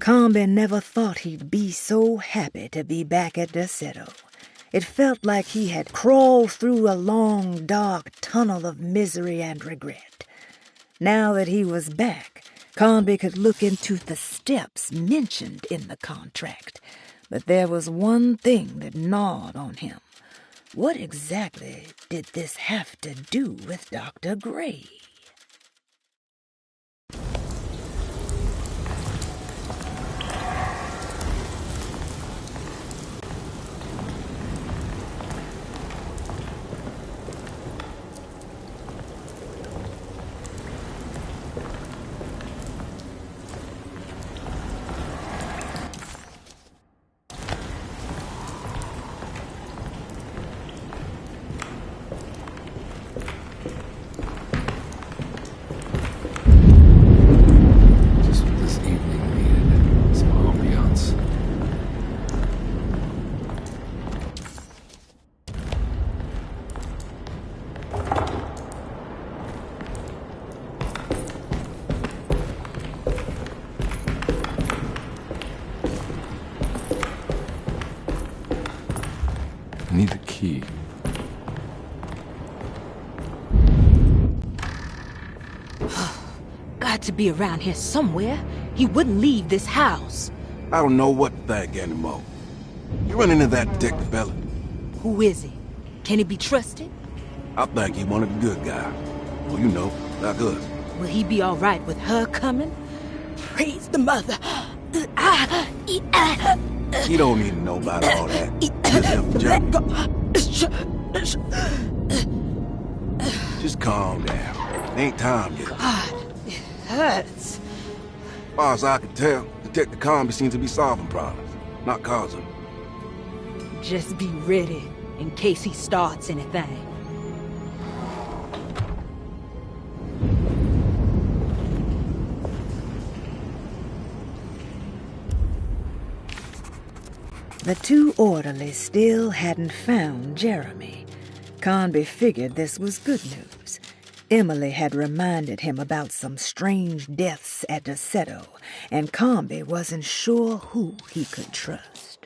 Carnby never thought he'd be so happy to be back at Deseto. It felt like he had crawled through a long, dark tunnel of misery and regret. Now that he was back, Carnby could look into the steps mentioned in the contract. But there was one thing that gnawed on him. What exactly did this have to do with Dr. Gray? I need the key. Got to be around here somewhere. He wouldn't leave this house. I don't know what to think anymore. You run into that detective fella? Who is he? Can he be trusted? I think he one of the good guys. Well, you know, like us. Will he be all right with her coming? Praise the mother. He don't need to know about all that. Just help the job. Just calm down. Ain't time yet. God, it hurts. As far as I can tell, Detective Carnby seems to be solving problems, not causing them. Just be ready in case he starts anything. The two orderlies still hadn't found Jeremy. Carnby figured this was good news. Emily had reminded him about some strange deaths at Deseto, and Carnby wasn't sure who he could trust.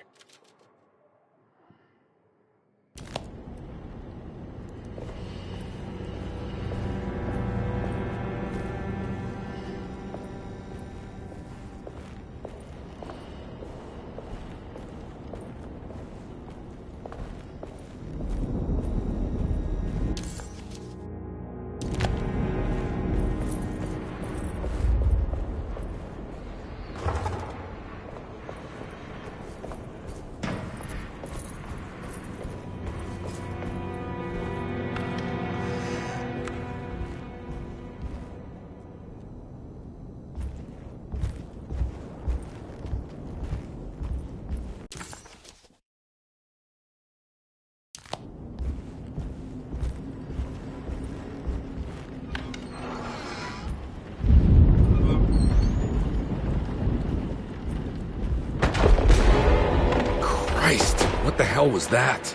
What the hell was that?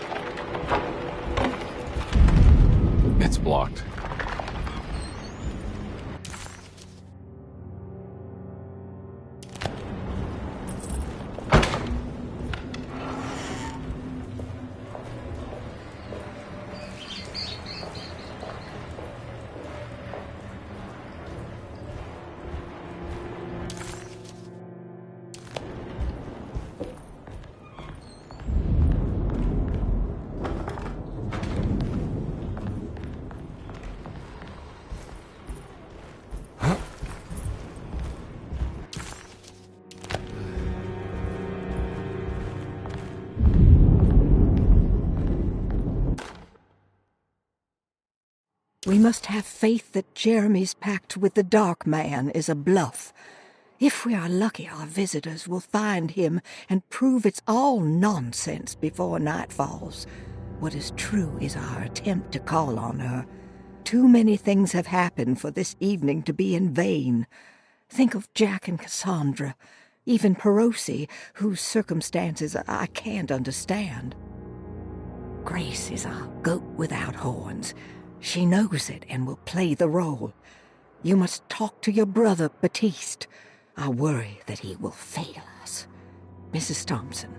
It's blocked. We must have faith that Jeremy's pact with the Dark Man is a bluff. If we are lucky, our visitors will find him and prove it's all nonsense before night falls. What is true is our attempt to call on her. Too many things have happened for this evening to be in vain. Think of Jack and Cassandra, even Perosi, whose circumstances I can't understand. Grace is our goat without horns. She knows it and will play the role. You must talk to your brother, Baptiste. I worry that he will fail us. Mrs. Thompson.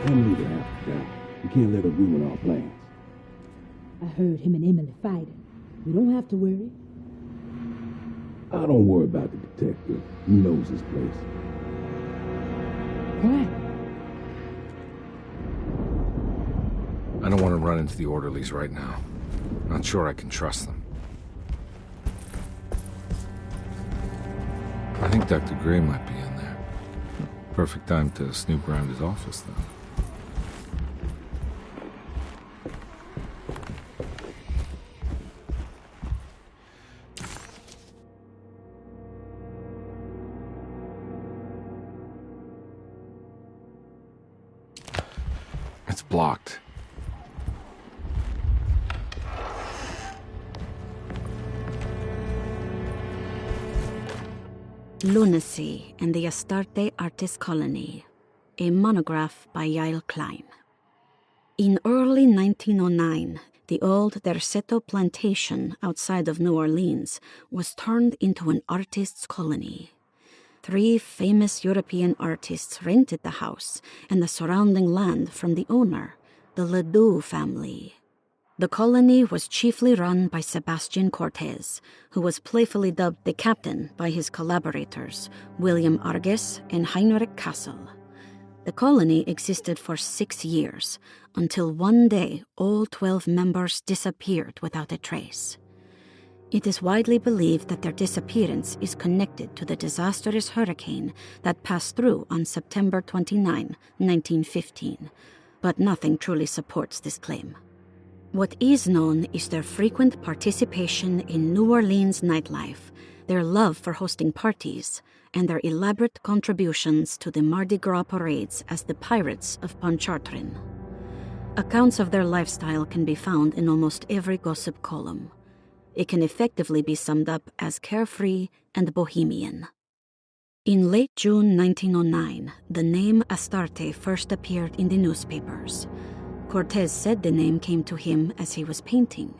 Come here, Africa. You can't let her ruin our plans. I heard him and Emily fighting. You don't have to worry. I don't worry about the detective. He knows his place. Why? I don't want to run into the orderlies right now. Not sure I can trust them. I think Dr. Gray might be in there. Perfect time to snoop around his office, though. It's blocked. Lunacy and the Astarte Artist Colony, a monograph by Yael Klein. In early 1909, the old Derceto plantation outside of New Orleans was turned into an artist's colony. 3 famous European artists rented the house and the surrounding land from the owner, the Ledoux family. The colony was chiefly run by Sebastian Cortez, who was playfully dubbed the captain by his collaborators, William Arges and Heinrich Kassel. The colony existed for 6 years, until one day all 12 members disappeared without a trace. It is widely believed that their disappearance is connected to the disastrous hurricane that passed through on September 29, 1915, but nothing truly supports this claim. What is known is their frequent participation in New Orleans nightlife, their love for hosting parties, and their elaborate contributions to the Mardi Gras parades as the Pirates of Pontchartrain. Accounts of their lifestyle can be found in almost every gossip column. It can effectively be summed up as carefree and bohemian. In late June 1909, the name Astarte first appeared in the newspapers. Cortez said the name came to him as he was painting.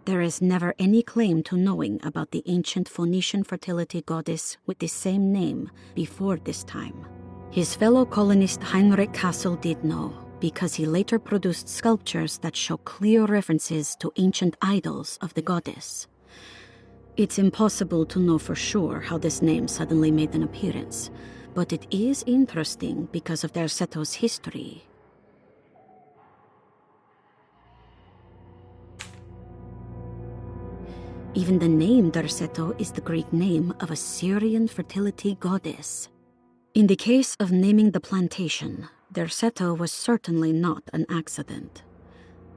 There is never any claim to knowing about the ancient Phoenician fertility goddess with the same name before this time. His fellow colonist Heinrich Kassel did know, because he later produced sculptures that show clear references to ancient idols of the goddess. It's impossible to know for sure how this name suddenly made an appearance, but it is interesting because of Derceto's history. Even the name Derceto is the Greek name of a Syrian fertility goddess. In the case of naming the plantation, Derceto was certainly not an accident.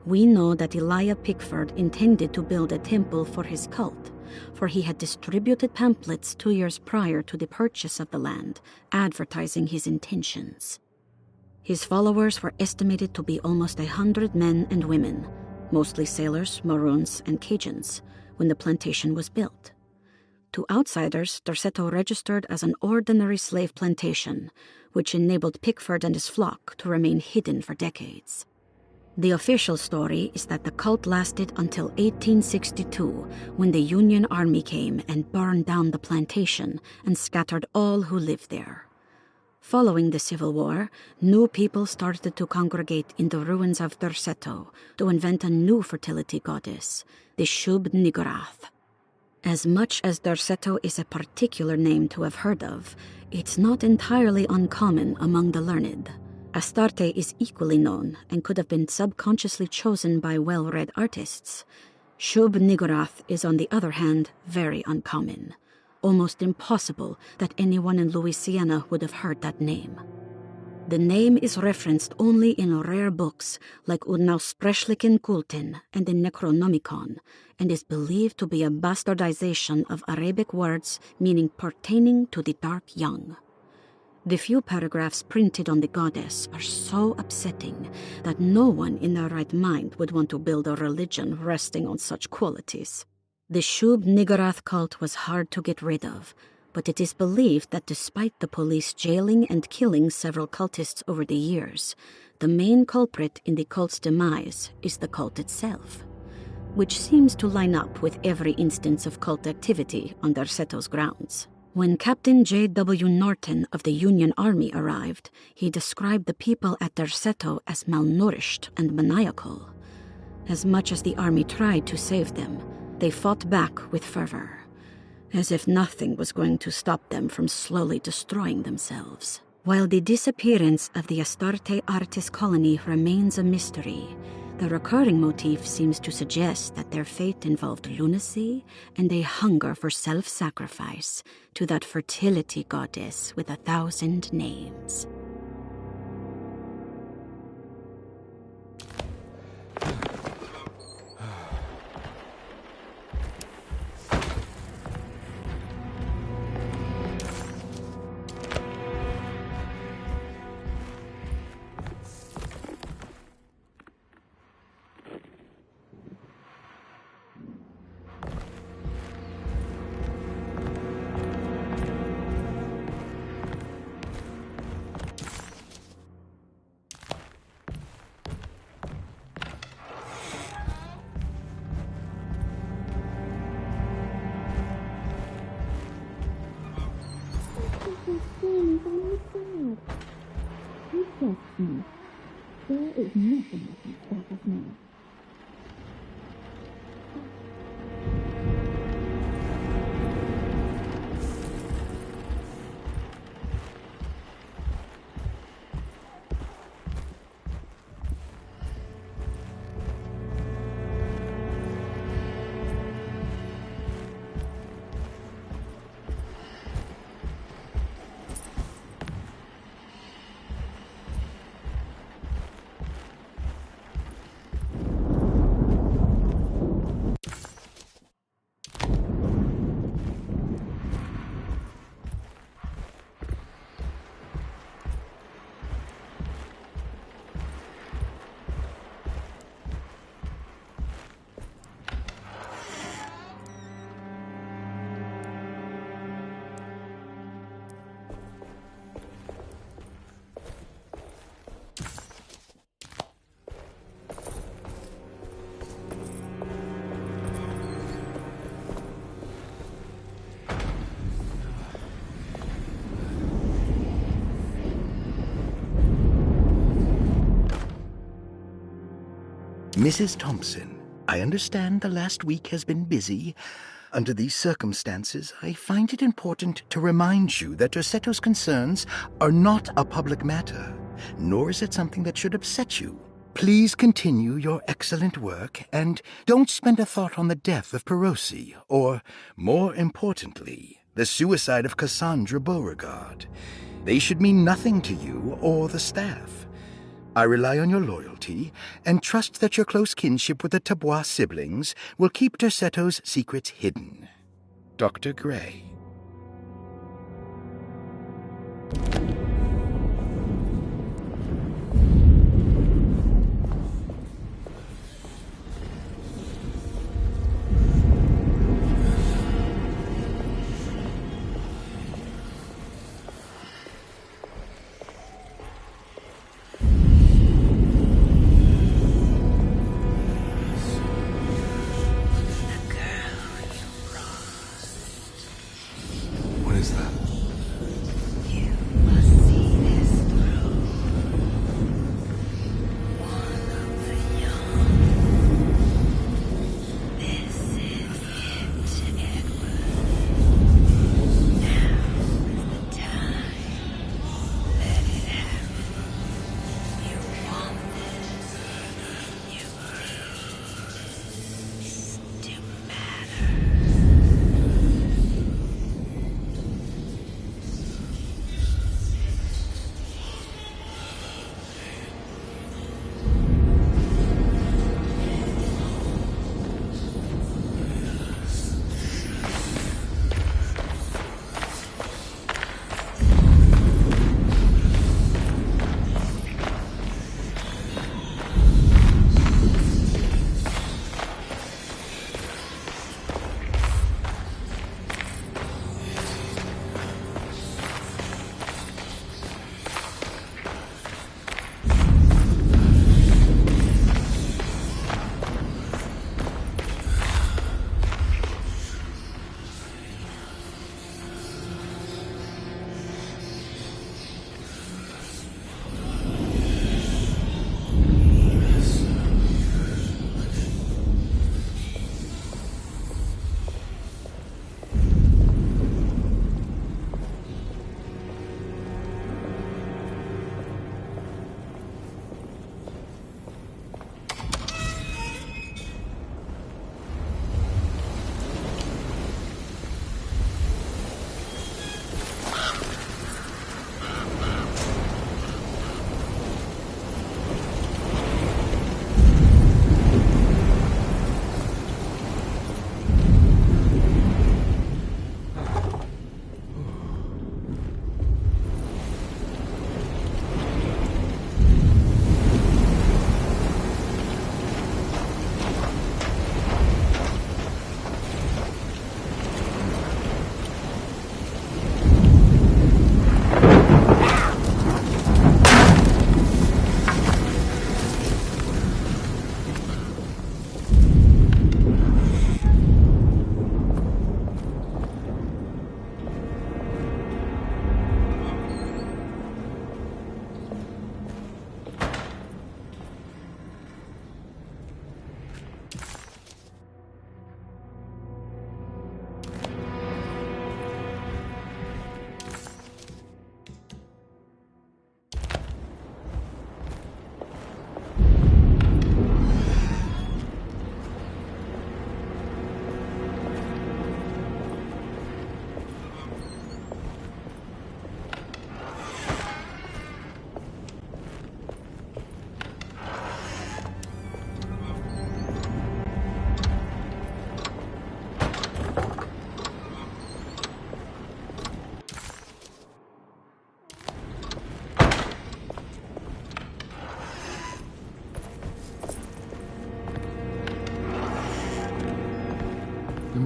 We know that Elijah Pickford intended to build a temple for his cult, for he had distributed pamphlets 2 years prior to the purchase of the land, advertising his intentions. His followers were estimated to be almost 100 men and women, mostly sailors, Maroons, and Cajuns, when the plantation was built. To outsiders, Derceto registered as an ordinary slave plantation, which enabled Pickford and his flock to remain hidden for decades. The official story is that the cult lasted until 1862, when the Union Army came and burned down the plantation and scattered all who lived there. Following the Civil War, new people started to congregate in the ruins of Derceto to invent a new fertility goddess, the Shub-Niggurath. As much as Derceto is a particular name to have heard of, it's not entirely uncommon among the learned. Astarte is equally known and could have been subconsciously chosen by well-read artists. Shub-Niggurath is, on the other hand, very uncommon. Almost impossible that anyone in Louisiana would have heard that name. The name is referenced only in rare books like Unaussprechlichen Kulten and the Necronomicon, and is believed to be a bastardization of Arabic words meaning pertaining to the dark young. The few paragraphs printed on the goddess are so upsetting that no one in their right mind would want to build a religion resting on such qualities. The Shub Niggurath cult was hard to get rid of, but it is believed that despite the police jailing and killing several cultists over the years, the main culprit in the cult's demise is the cult itself, which seems to line up with every instance of cult activity on Derseto's grounds. When Captain J.W. Norton of the Union Army arrived, he described the people at Derceto as malnourished and maniacal. As much as the army tried to save them, they fought back with fervor, as if nothing was going to stop them from slowly destroying themselves. While the disappearance of the Astarte artist colony remains a mystery, the recurring motif seems to suggest that their fate involved lunacy and a hunger for self-sacrifice to that fertility goddess with 1,000 names. There is nothing that can stop us now. Mrs. Thompson, I understand the last week has been busy. Under these circumstances, I find it important to remind you that Derseto's concerns are not a public matter, nor is it something that should upset you. Please continue your excellent work, and don't spend a thought on the death of Perosi, or, more importantly, the suicide of Cassandra Beauregard. They should mean nothing to you or the staff. I rely on your loyalty, and trust that your close kinship with the Tabois siblings will keep Derseto's secrets hidden. Dr. Gray.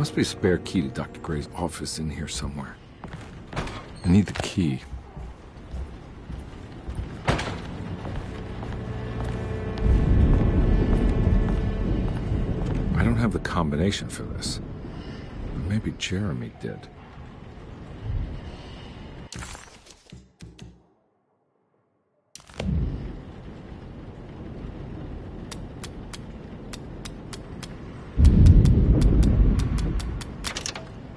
must be a spare key to Dr. Gray's office in here somewhere. I need the key. I don't have the combination for this. But maybe Jeremy did.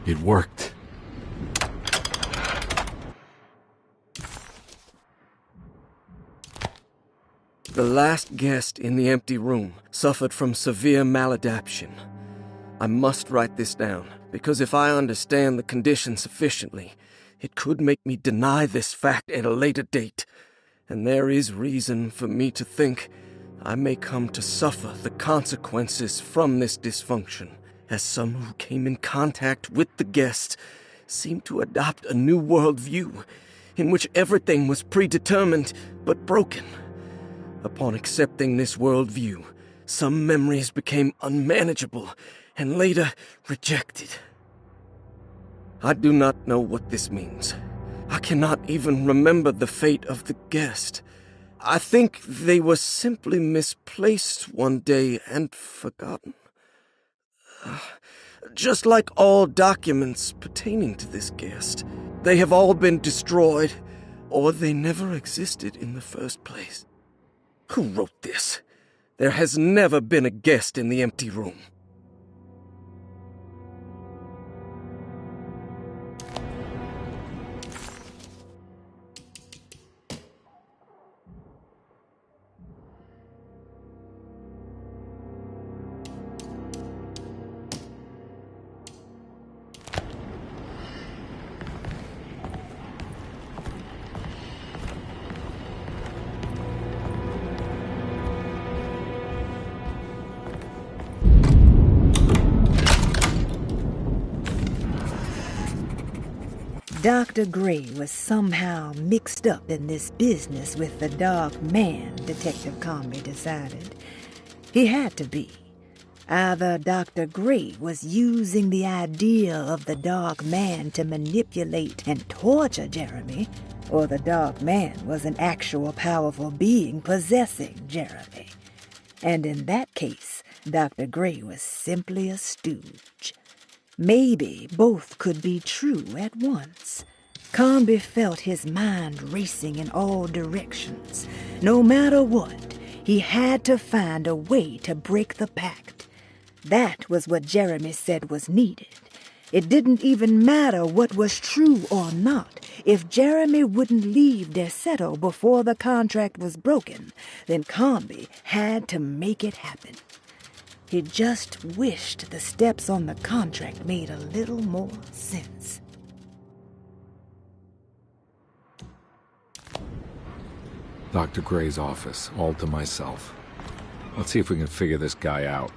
It worked. The last guest in the empty room suffered from severe maladaptation. I must write this down, because if I understand the condition sufficiently, it could make me deny this fact at a later date, and there is reason for me to think I may come to suffer the consequences from this dysfunction, as some who came in contact with the guest seemed to adopt a new worldview in which everything was predetermined but broken. Upon accepting this worldview, some memories became unmanageable and later rejected. I do not know what this means. I cannot even remember the fate of the guest. I think they were simply misplaced one day and forgotten. Just like all documents pertaining to this guest, they have all been destroyed, or they never existed in the first place. Who wrote this? There has never been a guest in the empty room. Dr. Gray was somehow mixed up in this business with the Dark Man, Detective Carnby decided. He had to be. Either Dr. Gray was using the idea of the Dark Man to manipulate and torture Jeremy, or the Dark Man was an actual powerful being possessing Jeremy. And in that case, Dr. Gray was simply a stooge. Maybe both could be true at once. Carnby felt his mind racing in all directions. No matter what, he had to find a way to break the pact. That was what Jeremy said was needed. It didn't even matter what was true or not. If Jeremy wouldn't leave Derceto before the contract was broken, then Carnby had to make it happen. He just wished the steps on the contract made a little more sense. Dr. Gray's office, all to myself. Let's see if we can figure this guy out.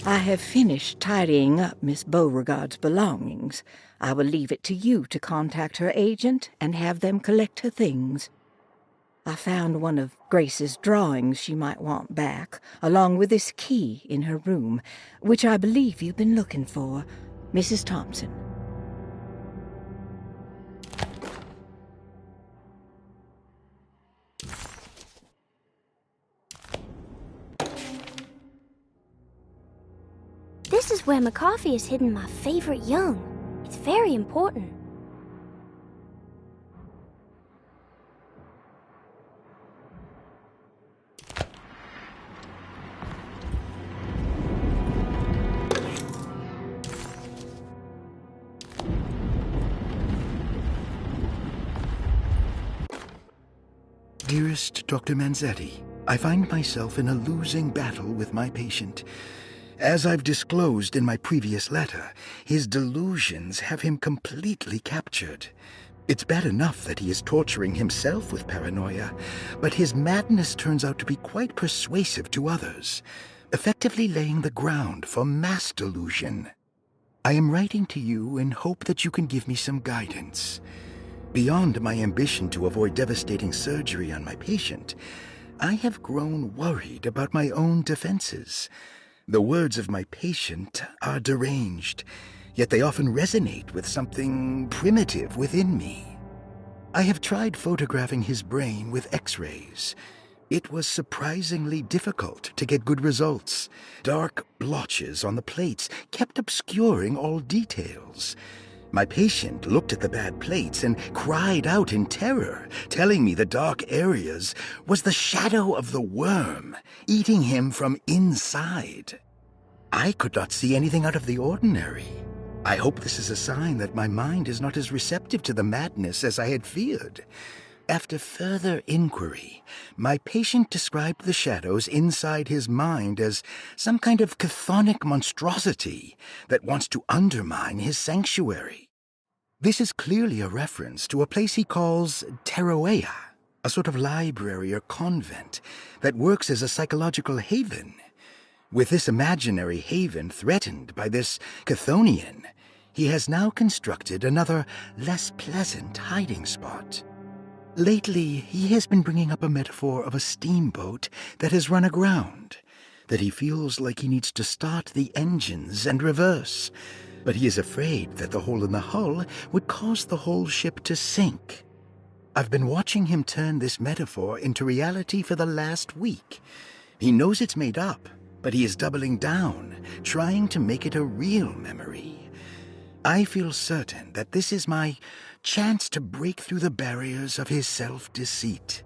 I have finished tidying up Miss Beauregard's belongings. I will leave it to you to contact her agent and have them collect her things. I found one of Grace's drawings she might want back, along with this key in her room, which I believe you've been looking for. Mrs. Thompson. This is where McCarthy has hidden my favorite young. It's very important. Dearest Dr. Manzetti, I find myself in a losing battle with my patient. As I've disclosed in my previous letter, his delusions have him completely captured. It's bad enough that he is torturing himself with paranoia, but his madness turns out to be quite persuasive to others, effectively laying the ground for mass delusion. I am writing to you in hope that you can give me some guidance. Beyond my ambition to avoid devastating surgery on my patient, I have grown worried about my own defenses. The words of my patient are deranged, yet they often resonate with something primitive within me. I have tried photographing his brain with X-rays. It was surprisingly difficult to get good results. Dark blotches on the plates kept obscuring all details. My patient looked at the bad plates and cried out in terror, telling me the dark areas was the shadow of the worm, eating him from inside. I could not see anything out of the ordinary. I hope this is a sign that my mind is not as receptive to the madness as I had feared. After further inquiry, my patient described the shadows inside his mind as some kind of chthonic monstrosity that wants to undermine his sanctuary. This is clearly a reference to a place he calls Teroea, a sort of library or convent that works as a psychological haven. With this imaginary haven threatened by this Chthonian, he has now constructed another, less pleasant hiding spot. Lately, he has been bringing up a metaphor of a steamboat that has run aground, that he feels like he needs to start the engines and reverse, but he is afraid that the hole in the hull would cause the whole ship to sink. I've been watching him turn this metaphor into reality for the last week. He knows it's made up, but he is doubling down, trying to make it a real memory. I feel certain that this is my chance to break through the barriers of his self-deceit.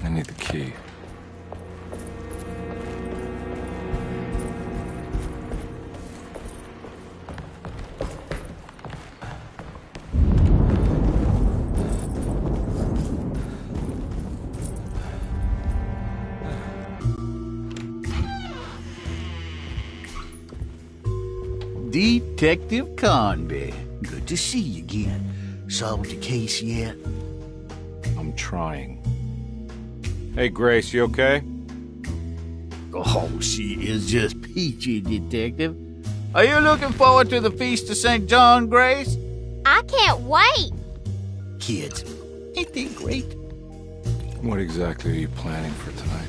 I need the key. Detective Carnby. Good to see you again. Solved the case yet? I'm trying. Hey, Grace, you okay? Oh, she is just peachy, Detective. Are you looking forward to the Feast of St. John, Grace? I can't wait. Kids, ain't they great? What exactly are you planning for tonight?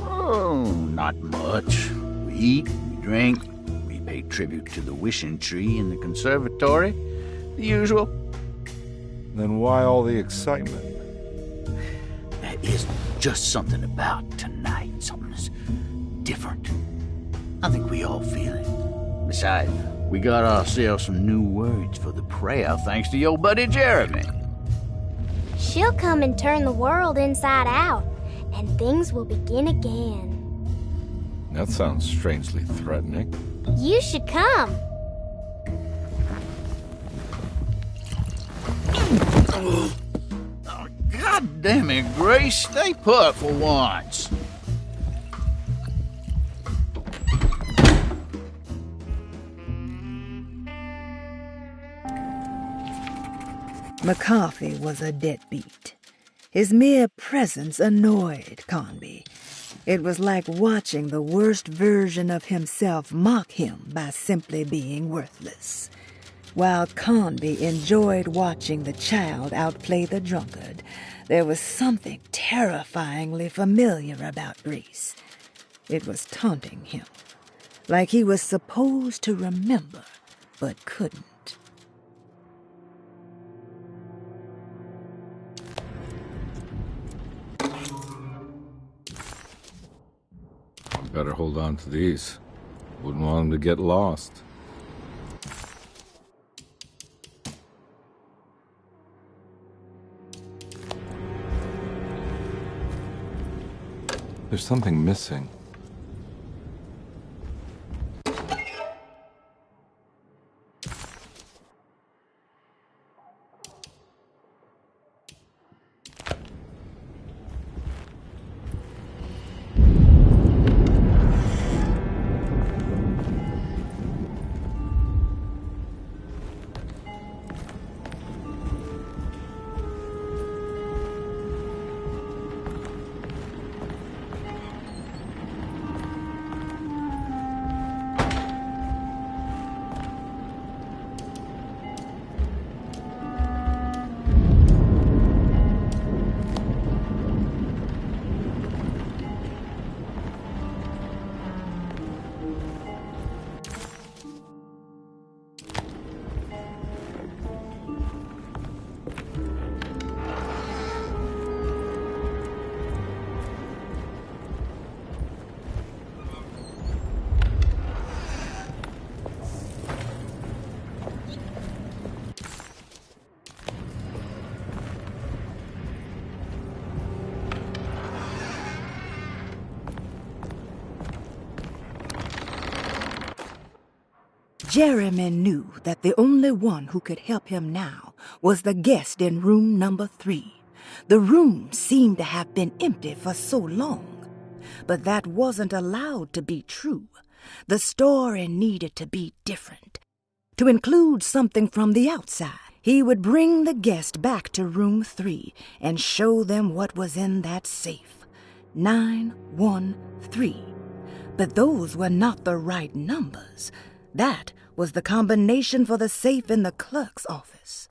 Oh, not much. We eat, we drink, we pay tribute to the wishing tree in the conservatory. The usual. Then why all the excitement? There is just something about tonight, something that's different. I think we all feel it. Besides, we got ourselves some new words for the prayer thanks to your buddy Jeremy. She'll come and turn the world inside out, and things will begin again. That sounds strangely threatening. You should come. Oh, God damn it, Grace. Stay put for once. McCarthy was a deadbeat. His mere presence annoyed Carnby. It was like watching the worst version of himself mock him by simply being worthless. While Carnby enjoyed watching the child outplay the drunkard, there was something terrifyingly familiar about Grease. It was taunting him, like he was supposed to remember, but couldn't. Better hold on to these. Wouldn't want them to get lost. There's something missing. Jeremy knew that the only one who could help him now was the guest in room number 3. The room seemed to have been empty for so long. But that wasn't allowed to be true. The story needed to be different. To include something from the outside, he would bring the guest back to room 3 and show them what was in that safe. 913. But those were not the right numbers. That was the combination for the safe in the clerk's office.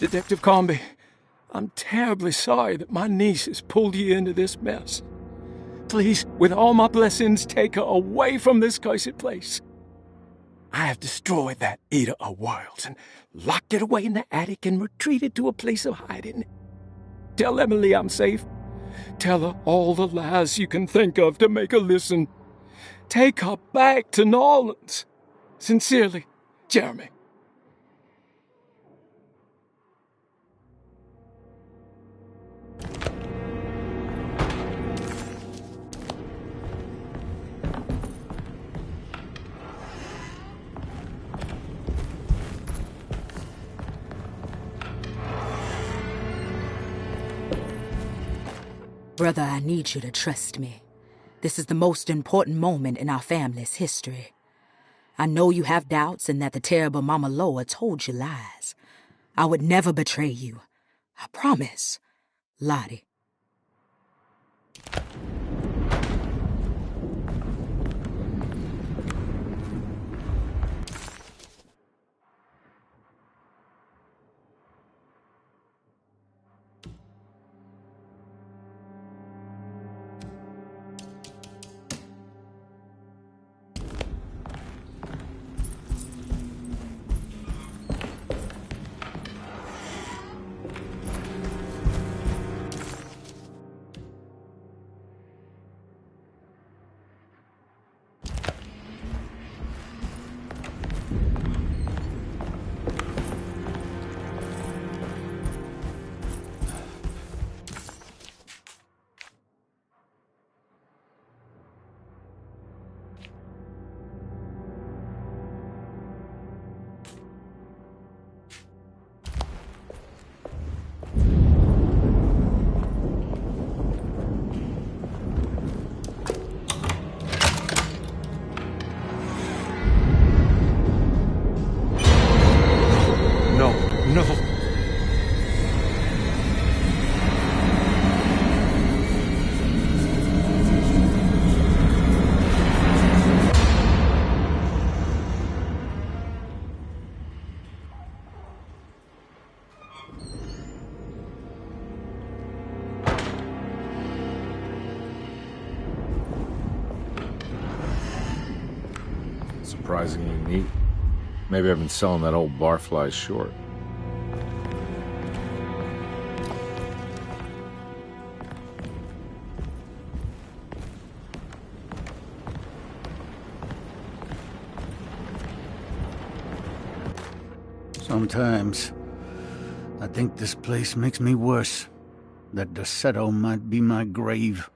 Detective Carnby, I'm terribly sorry that my niece has pulled you into this mess. Please, with all my blessings, take her away from this cursed place. I have destroyed that Eater of Worlds and locked it away in the attic and retreated to a place of hiding. Tell Emily I'm safe. Tell her all the lies you can think of to make her listen. Take her back to New Orleans. Sincerely, Jeremy. Brother, I need you to trust me. This is the most important moment in our family's history. I know you have doubts and that the terrible Mama Loa told you lies. I would never betray you. I promise. Lottie. No. Surprisingly neat. Maybe I've been selling that old barfly short. Sometimes I think this place makes me worse. That Derceto might be my grave.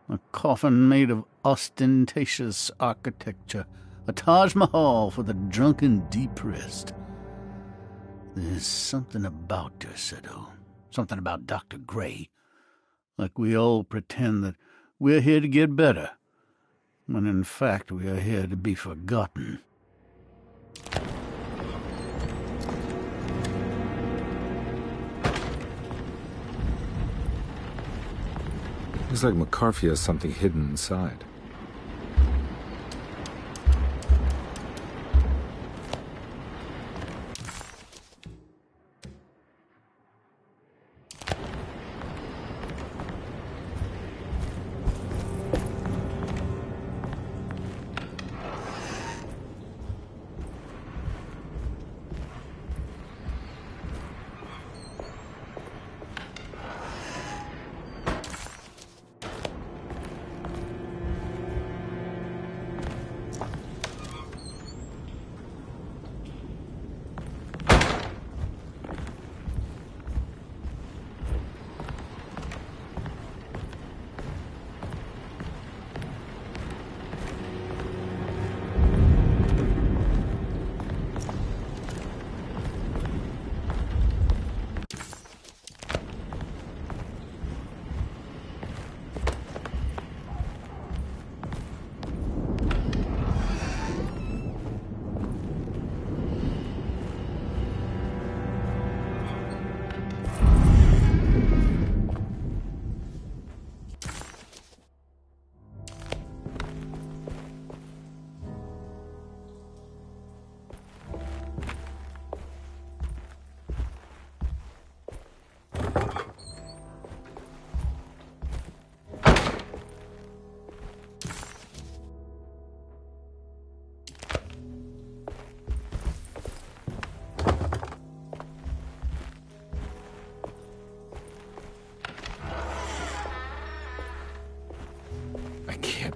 A coffin made of ostentatious architecture. A Taj Mahal for the drunken depressed. There's something about Derceto. Something about Dr. Gray. Like we all pretend that we're here to get better, when in fact we are here to be forgotten. Looks like McCarthy has something hidden inside.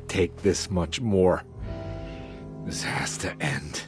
Take this much more. This has to end.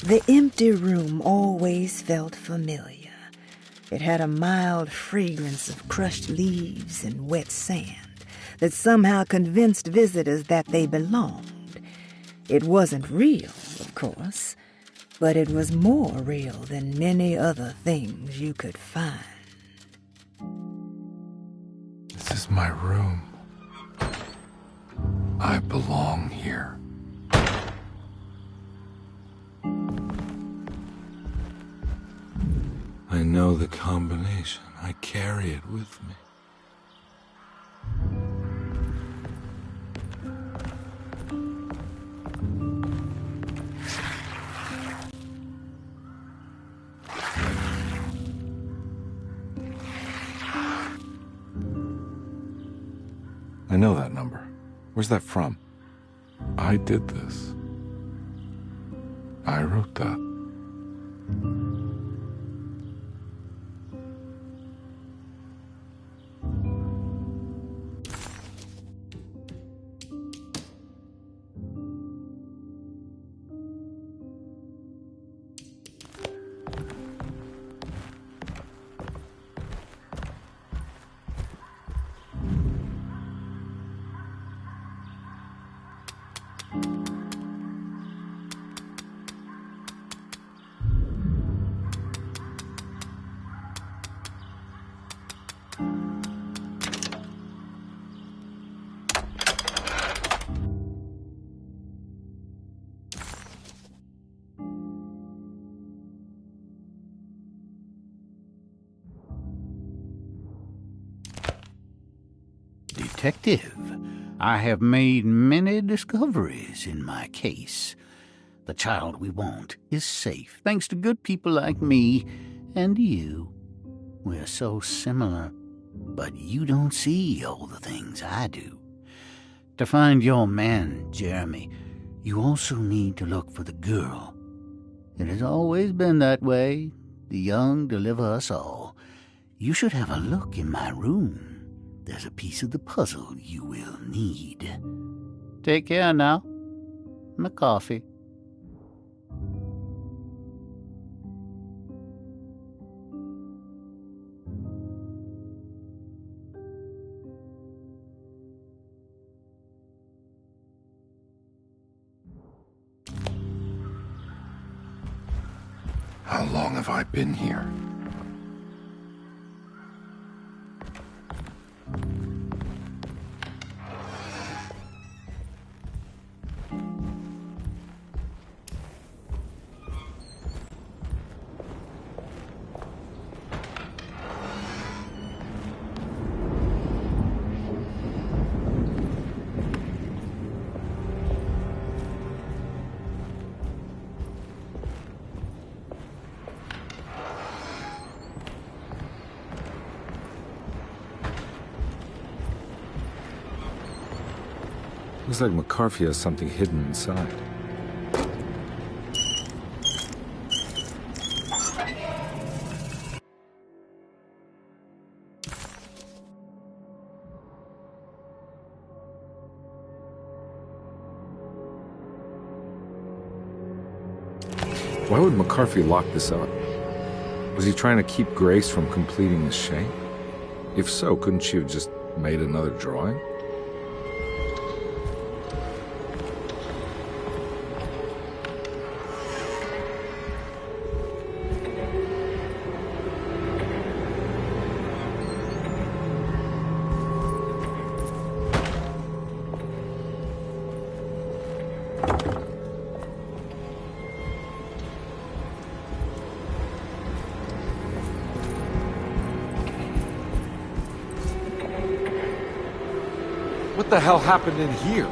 The empty room always felt familiar. It had a mild fragrance of crushed leaves and wet sand that somehow convinced visitors that they belonged. It wasn't real, of course, but it was more real than many other things you could find. This is my room. I belong here. I know the combination. I carry it with me. I know that number. Where's that from? I did this. I wrote that. Detective, I have made many discoveries in my case. The child we want is safe, thanks to good people like me and you. We're so similar, but you don't see all the things I do. To find your man, Jeremy, you also need to look for the girl. It has always been that way. The young deliver us all. You should have a look in my room. There's a piece of the puzzle you will need. Take care now. My coffee. How long have I been here? Looks like McCarthy has something hidden inside. Why would McCarthy lock this up? Was he trying to keep Grace from completing the shape? If so, couldn't she have just made another drawing? What the hell happened in here?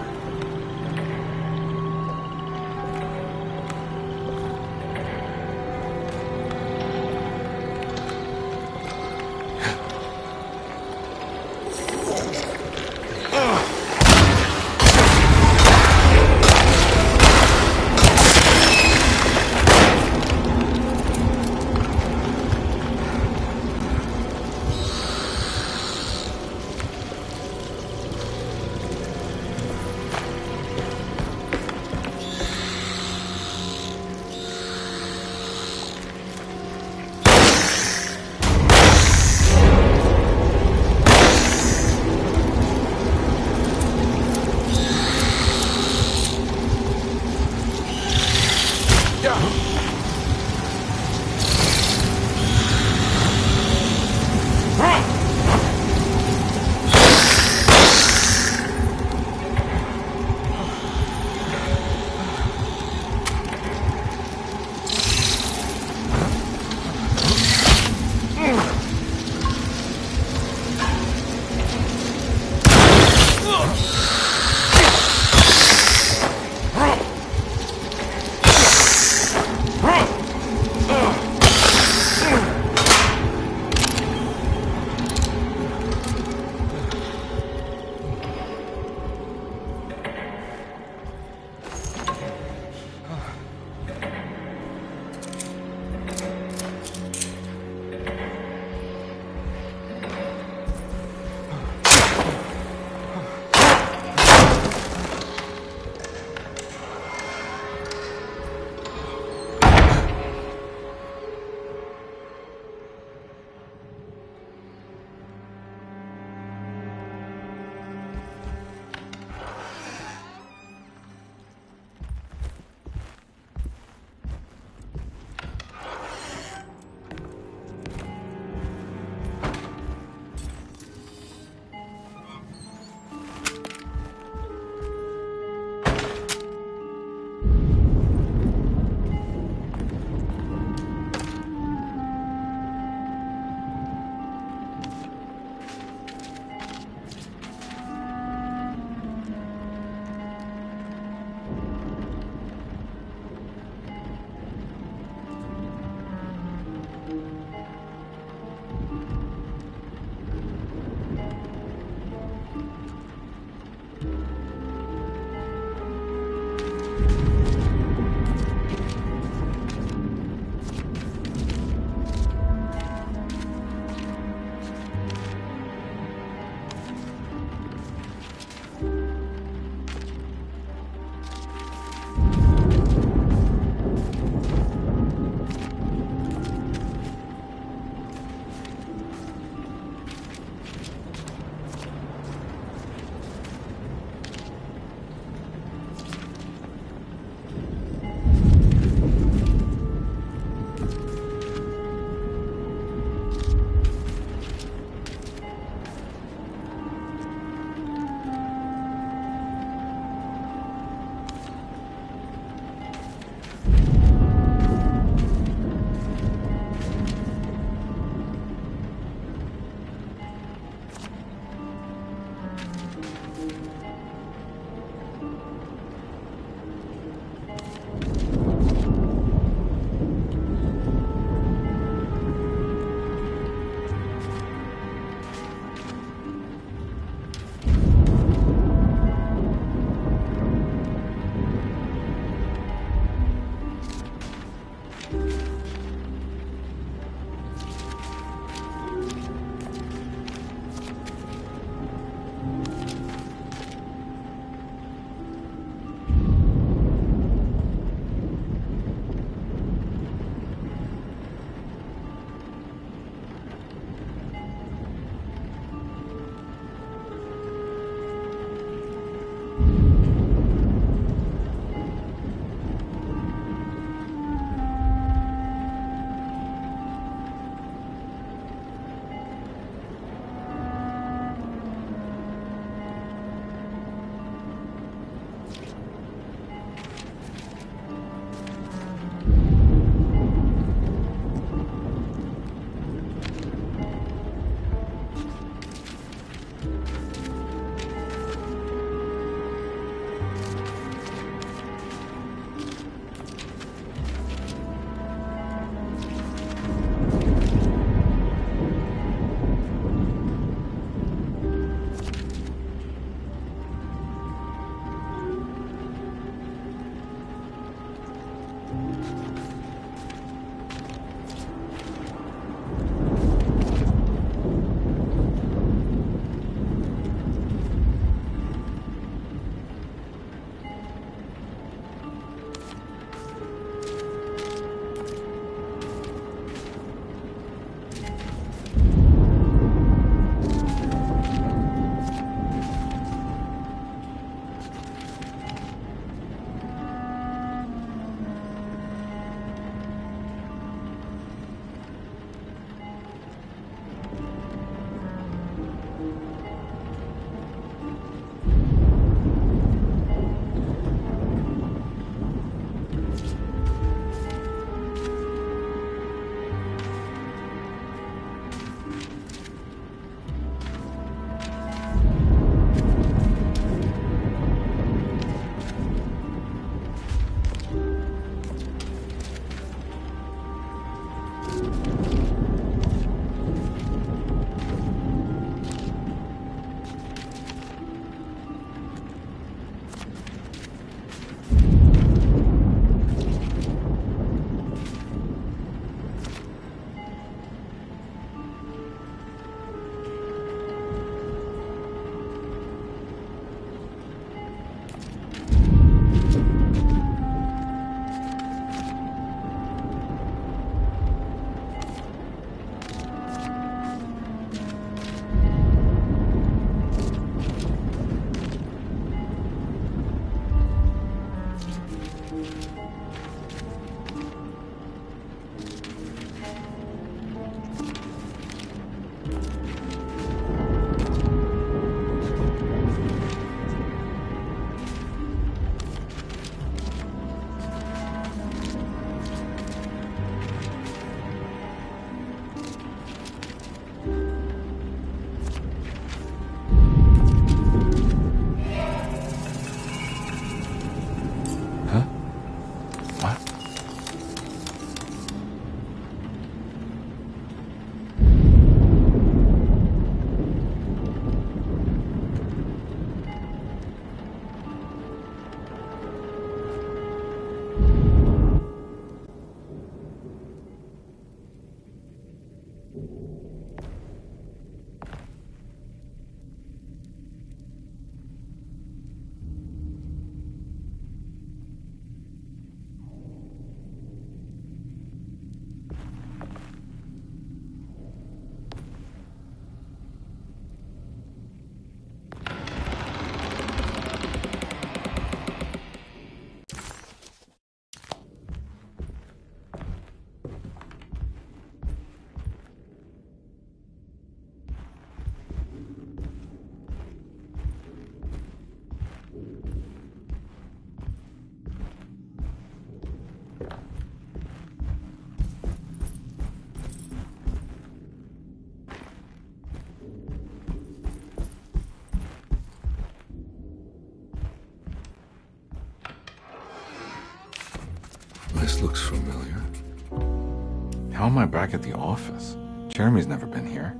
This looks familiar. How am I back at the office? Jeremy's never been here.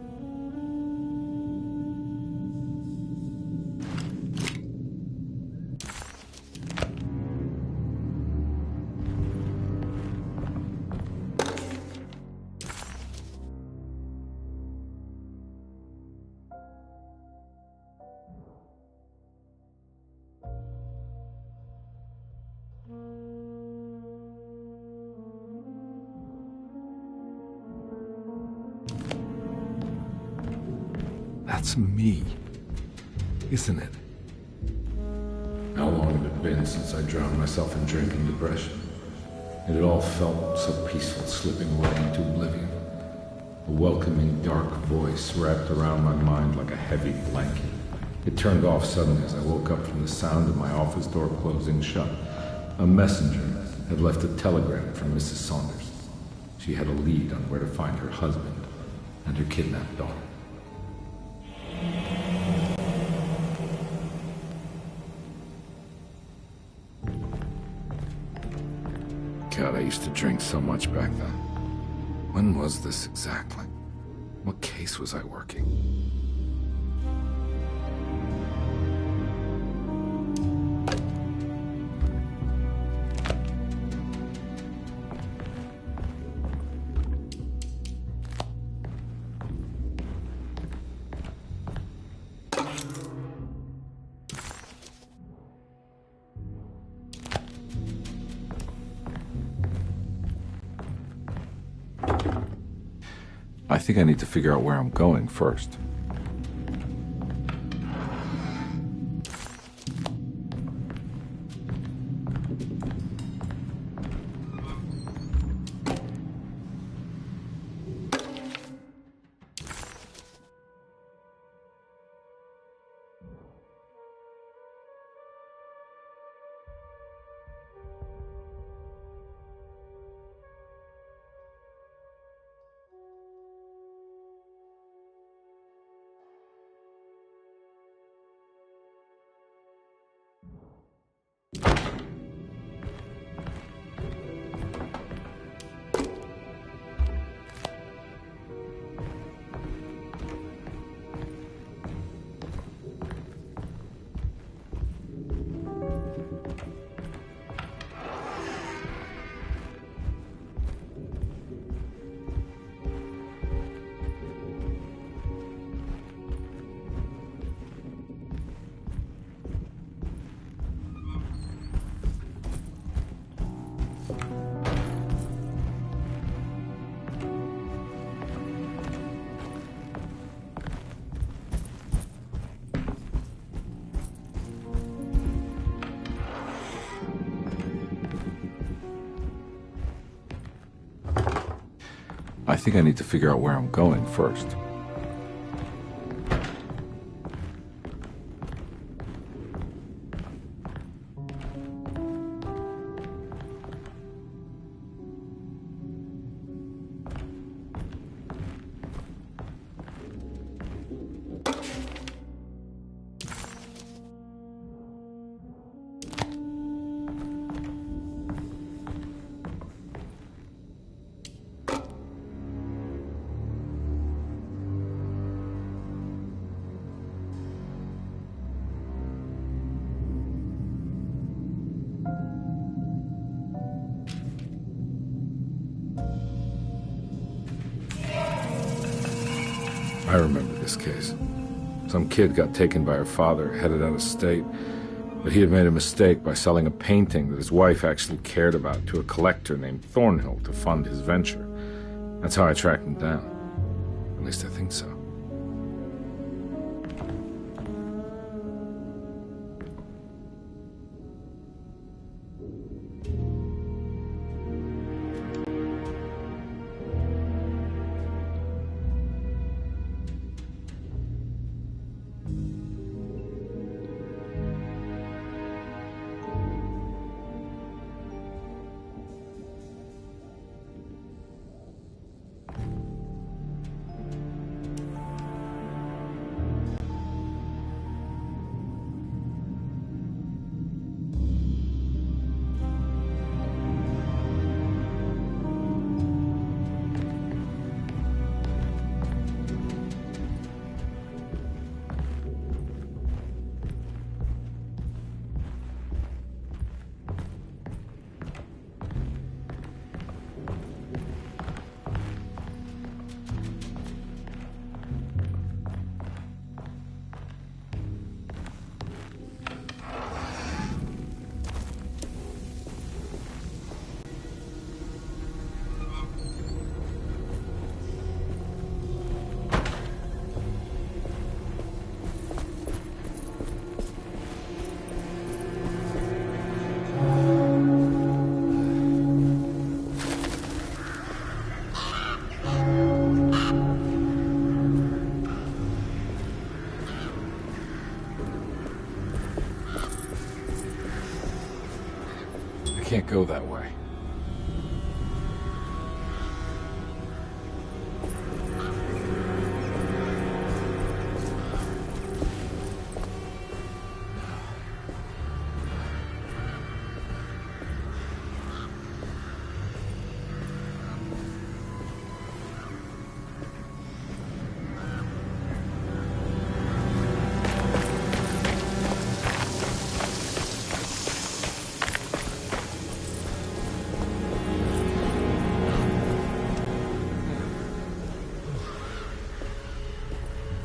That's me, isn't it? How long had it been since I drowned myself in drinking depression? It had all felt so peaceful, slipping away into oblivion. A welcoming, dark voice wrapped around my mind like a heavy blanket. It turned off suddenly as I woke up from the sound of my office door closing shut. A messenger had left a telegram from Mrs. Saunders. She had a lead on where to find her husband and her kidnapped daughter. God, I used to drink so much back then. When was this exactly? What case was I working? I think I need to figure out where I'm going first. I think I need to figure out where I'm going first. I remember this case. Some kid got taken by her father, headed out of state, but he had made a mistake by selling a painting that his wife actually cared about to a collector named Thornhill to fund his venture. That's how I tracked him down. At least I think so. can't go that way.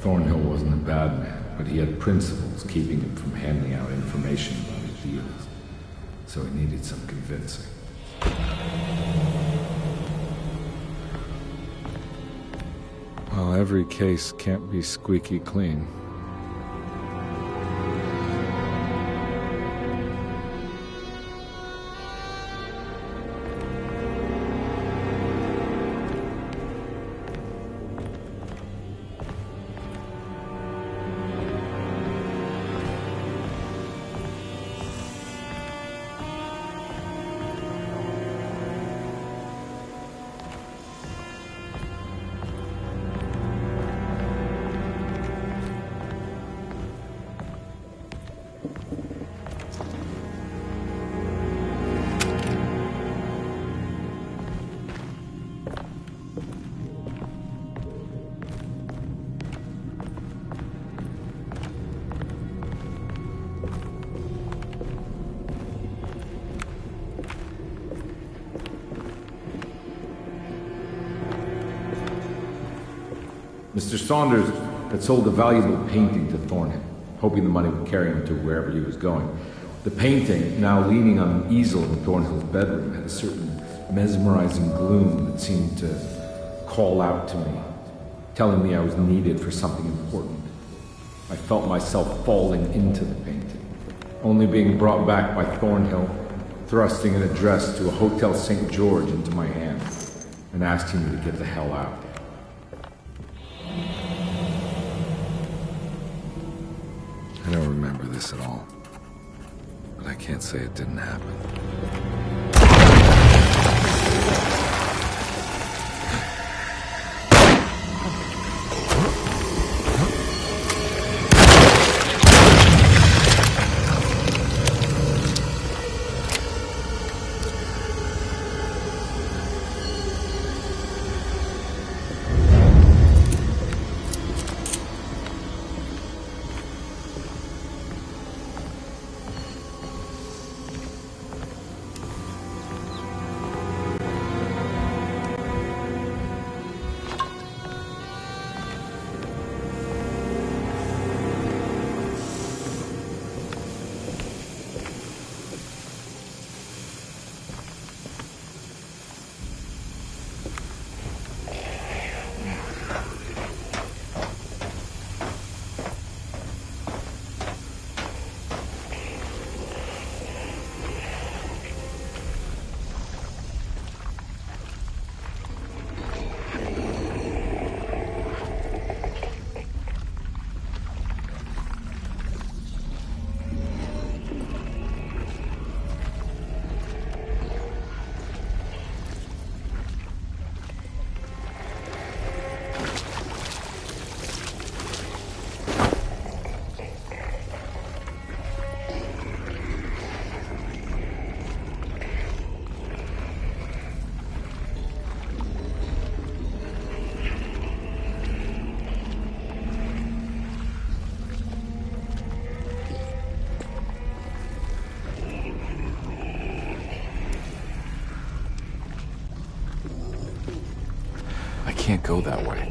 Thornhill wasn't a bad man, but he had principles keeping him from handing out information about his deals. So he needed some convincing. Well, every case can't be squeaky clean. Mr. Saunders had sold a valuable painting to Thornhill, hoping the money would carry him to wherever he was going. The painting, now leaning on an easel in Thornhill's bedroom, had a certain mesmerizing gloom that seemed to call out to me, telling me I was needed for something important. I felt myself falling into the painting, only being brought back by Thornhill, thrusting an address to a Hotel St. George into my hand and asking me to get the hell out. I don't remember this at all, but I can't say it didn't happen. I can't go that way.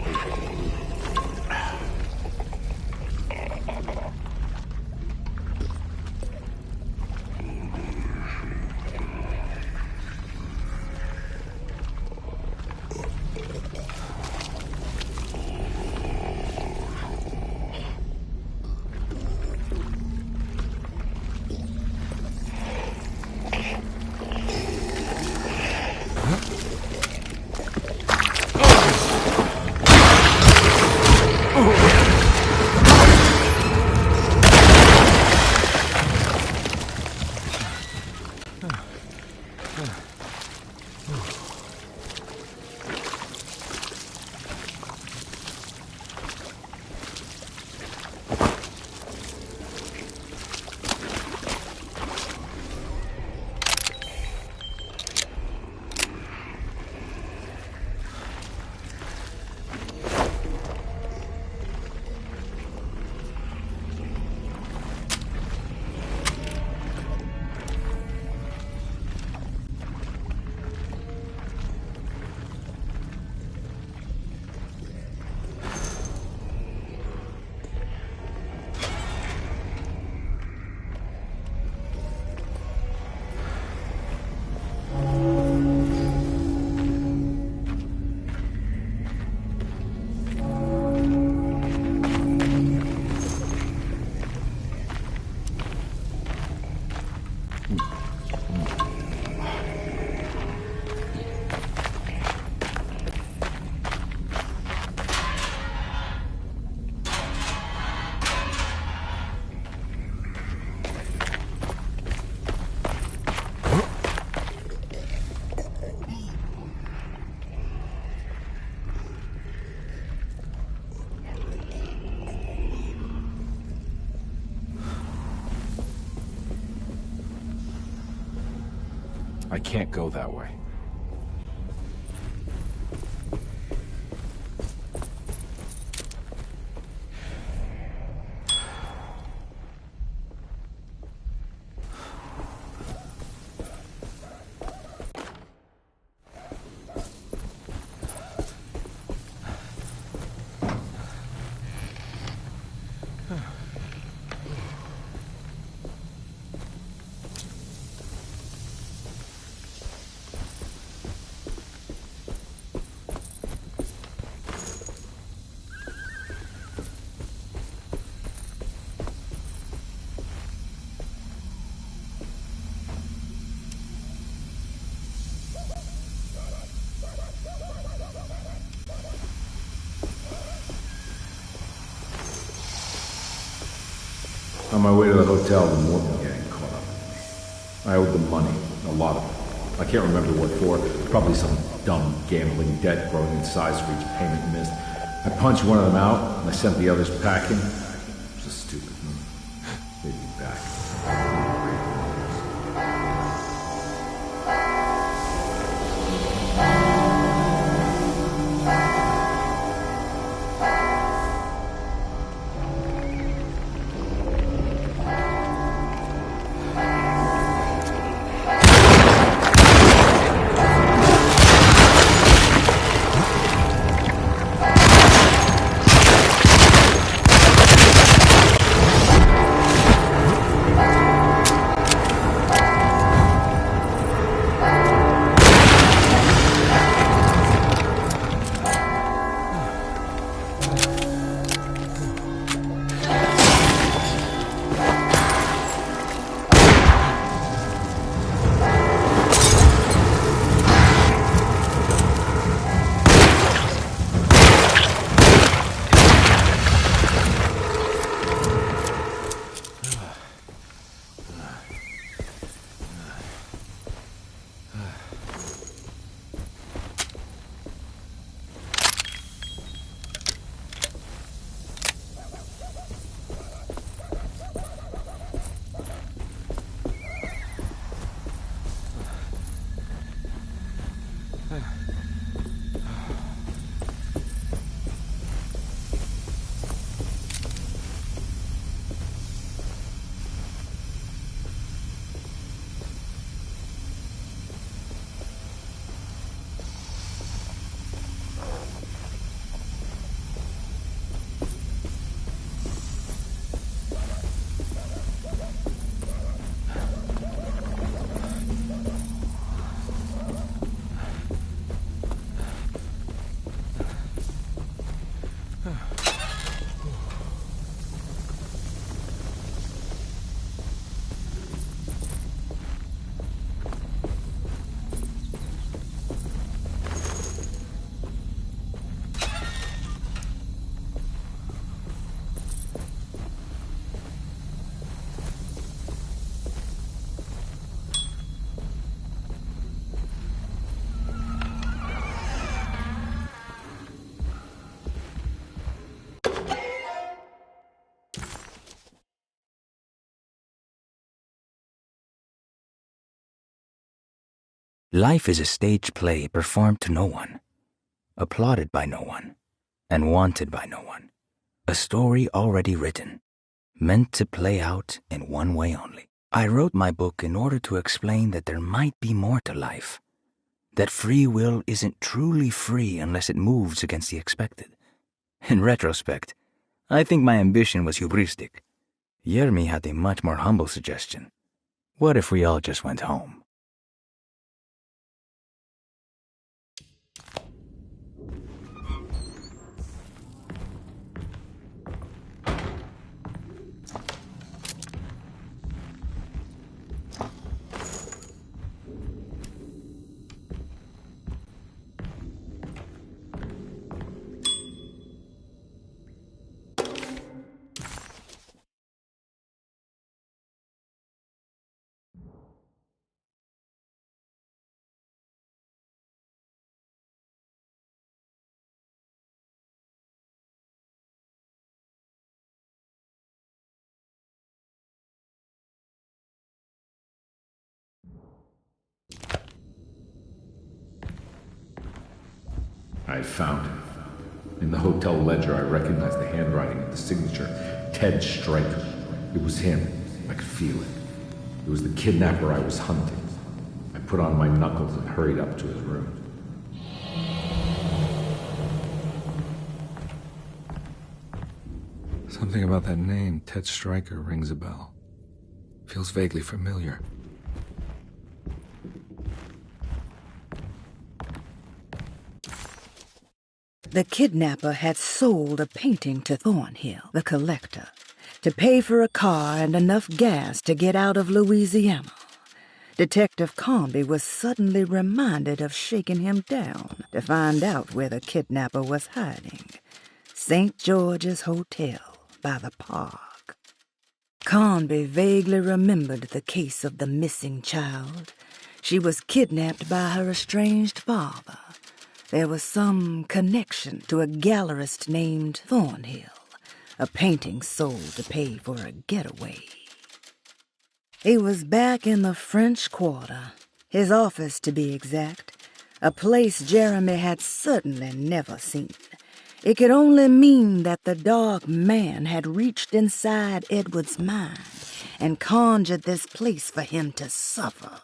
I can't go that way. On my way to the hotel, the Morgan gang caught up with me. I owed them money, a lot of it. I can't remember what for. Probably some dumb gambling debt growing in size for each payment missed. I punched one of them out, and I sent the others packing. It was a stupid move. They'd be back. Life is a stage play performed to no one, applauded by no one, and wanted by no one. A story already written, meant to play out in one way only. I wrote my book in order to explain that there might be more to life, that free will isn't truly free unless it moves against the expected. In retrospect, I think my ambition was hubristic. Yermi had a much more humble suggestion. What if we all just went home? I found it. In the hotel ledger, I recognized the handwriting of the signature. Ted Stryker. It was him. I could feel it. It was the kidnapper I was hunting. I put on my knuckles and hurried up to his room. Something about that name, Ted Stryker, rings a bell. Feels vaguely familiar. The kidnapper had sold a painting to Thornhill, the collector, to pay for a car and enough gas to get out of Louisiana. Detective Carnby was suddenly reminded of shaking him down to find out where the kidnapper was hiding. St. George's Hotel by the park. Carnby vaguely remembered the case of the missing child. She was kidnapped by her estranged father. There was some connection to a gallerist named Thornhill, a painting sold to pay for a getaway. He was back in the French Quarter, his office to be exact, a place Jeremy had certainly never seen. It could only mean that the dark man had reached inside Edward's mind and conjured this place for him to suffer.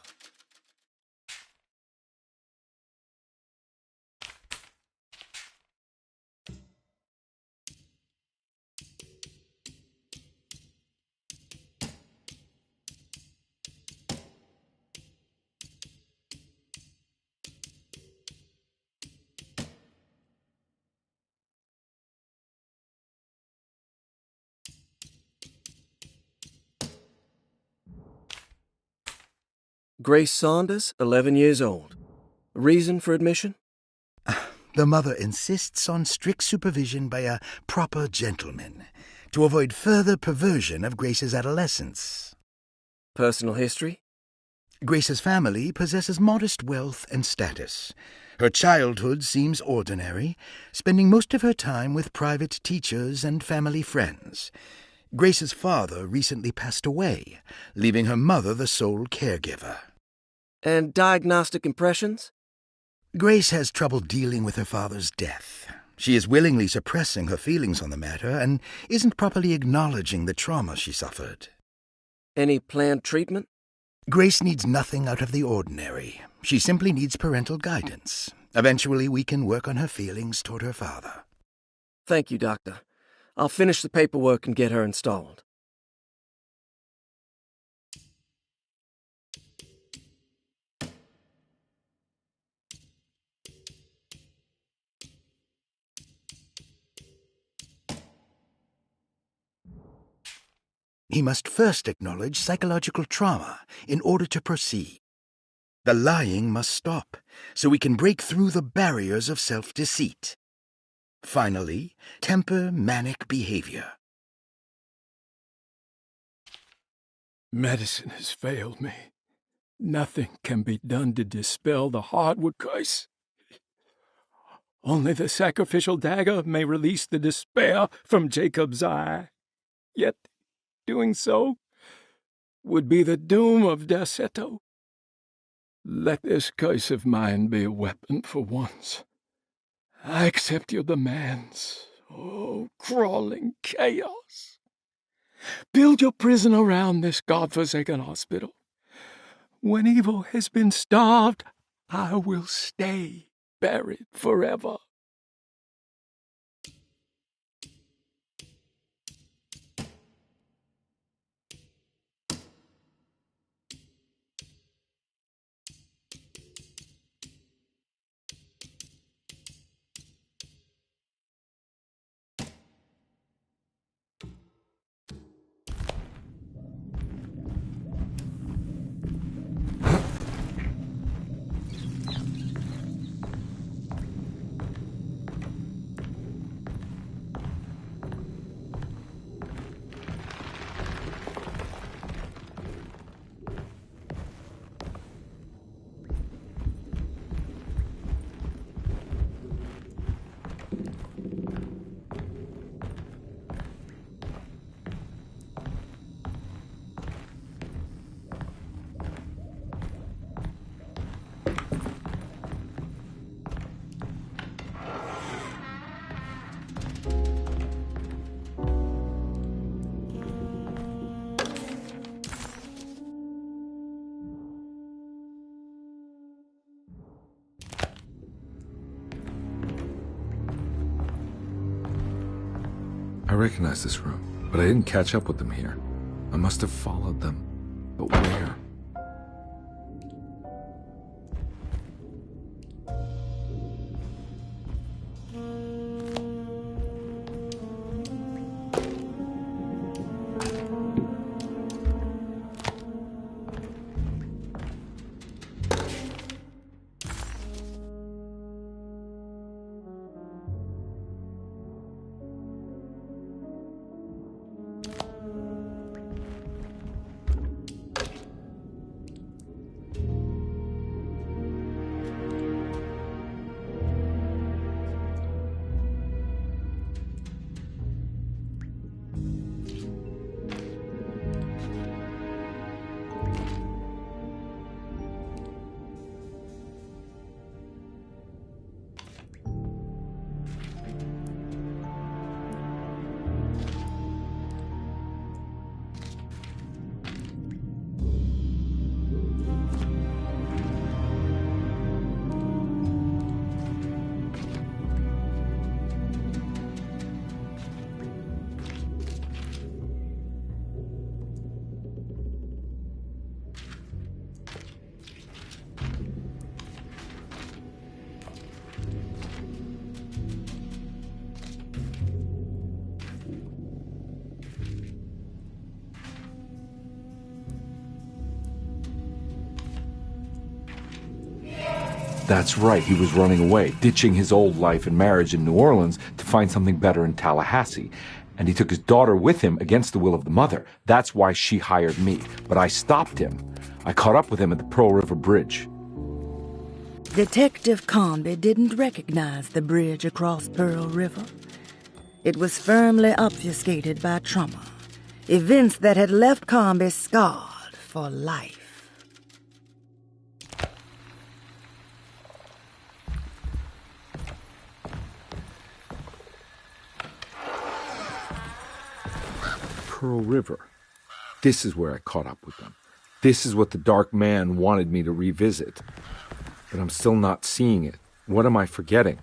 Grace Saunders, 11 years old. Reason for admission? The mother insists on strict supervision by a proper gentleman to avoid further perversion of Grace's adolescence. Personal history? Grace's family possesses modest wealth and status. Her childhood seems ordinary, spending most of her time with private teachers and family friends. Grace's father recently passed away, leaving her mother the sole caregiver. And diagnostic impressions? Grace has trouble dealing with her father's death. She is willingly suppressing her feelings on the matter and isn't properly acknowledging the trauma she suffered. Any planned treatment? Grace needs nothing out of the ordinary. She simply needs parental guidance. Eventually, we can work on her feelings toward her father. Thank you, Doctor. I'll finish the paperwork and get her installed. He must first acknowledge psychological trauma in order to proceed. The lying must stop, so we can break through the barriers of self-deceit. Finally, temper manic behavior. Medicine has failed me. Nothing can be done to dispel the hardwood curse. Only the sacrificial dagger may release the despair from Jacob's eye. Yet, doing so would be the doom of Derceto. Let this curse of mine be a weapon for once. I accept your demands, oh, crawling chaos. Build your prison around this godforsaken hospital. When evil has been starved, I will stay buried forever. recognize this room, but I didn't catch up with them here. I must have followed them. But where? That's right, he was running away, ditching his old life and marriage in New Orleans to find something better in Tallahassee. And he took his daughter with him against the will of the mother. That's why she hired me. But I stopped him. I caught up with him at the Pearl River Bridge. Detective Carnby didn't recognize the bridge across Pearl River. It was firmly obfuscated by trauma, events that had left Carnby scarred for life. Pearl River. This is where I caught up with them. This is what the Dark Man wanted me to revisit. But I'm still not seeing it. What am I forgetting?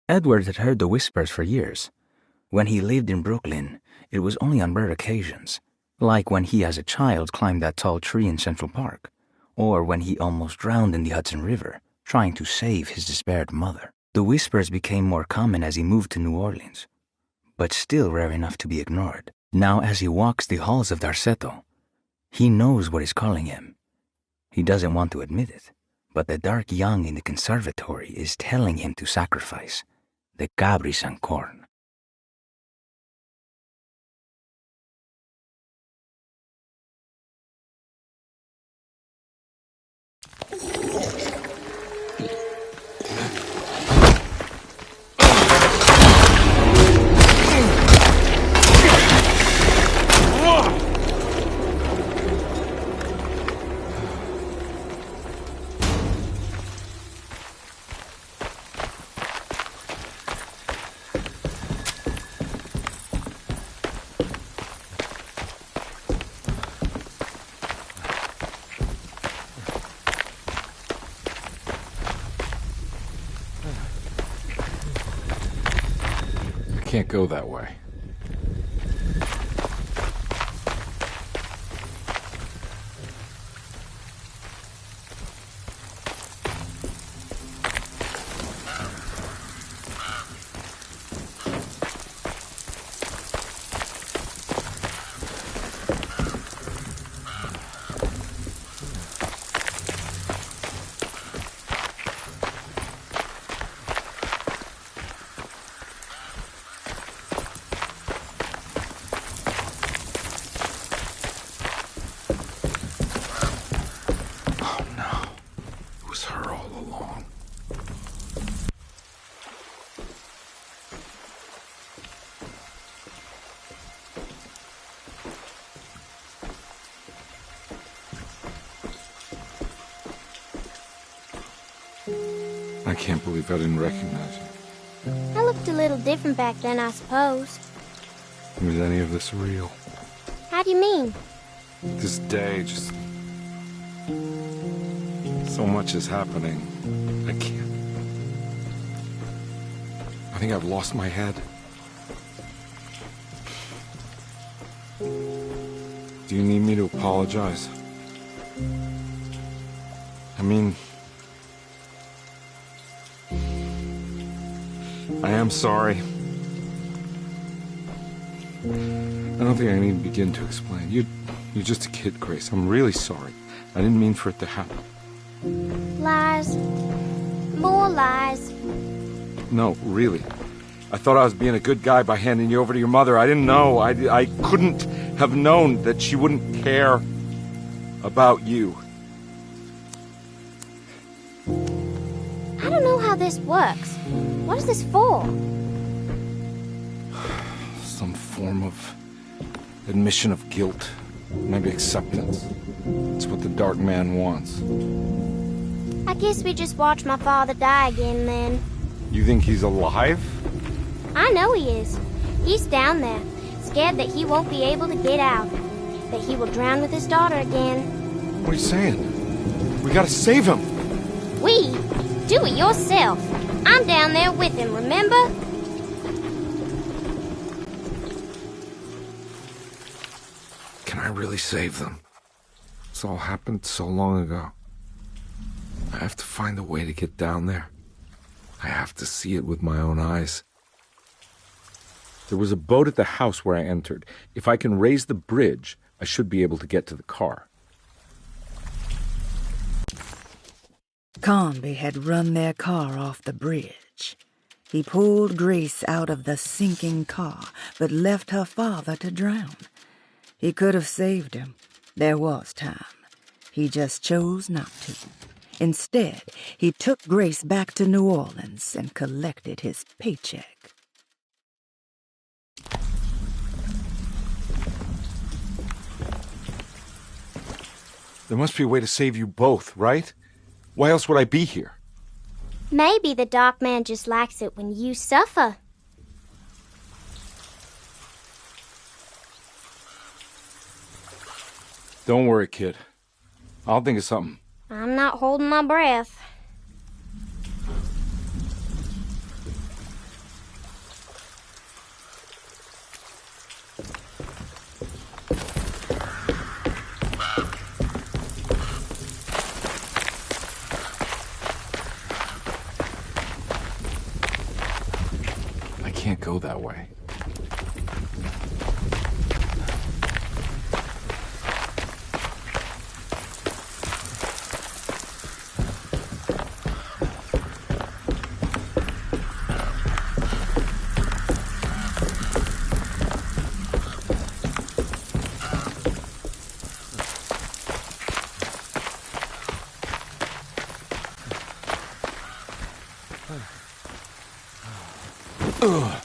Edward had heard the whispers for years. When he lived in Brooklyn, it was only on rare occasions, like when he as a child climbed that tall tree in Central Park, or when he almost drowned in the Hudson River, trying to save his despaired mother. The whispers became more common as he moved to New Orleans, but still rare enough to be ignored. Now as he walks the halls of Darceto, he knows what is calling him. He doesn't want to admit it, but the dark young in the conservatory is telling him to sacrifice the cabris and corn. can't go that way. I can't believe I didn't recognize you. I looked a little different back then, I suppose. Was any of this real? How do you mean? This day, just... so much is happening. I can't... I think I've lost my head. Do you need me to apologize? I mean... I am sorry. I don't think I need to begin to explain. You're just a kid, Grace. I'm really sorry. I didn't mean for it to happen. Lies. More lies. No, really. I thought I was being a good guy by handing you over to your mother. I didn't know. I couldn't have known that she wouldn't care about you. I don't know how this works. What is this for? Some form of admission of guilt. Maybe acceptance. It's what the Dark Man wants. I guess we just watch my father die again, then. You think he's alive? I know he is. He's down there, scared that he won't be able to get out. That he will drown with his daughter again. What are you saying? We gotta save him! We? Do it yourself. I'm down there with him, remember? Can I really save them? This all happened so long ago. I have to find a way to get down there. I have to see it with my own eyes. There was a boat at the house where I entered. If I can raise the bridge, I should be able to get to the car. Carnby had run their car off the bridge. He pulled Grace out of the sinking car, but left her father to drown. He could have saved him. There was time. He just chose not to. Instead, he took Grace back to New Orleans and collected his paycheck. There must be a way to save you both, right? Why else would I be here? Maybe the Dark Man just likes it when you suffer. Don't worry, kid. I'll think of something. I'm not holding my breath. I can't go that way. Ugh.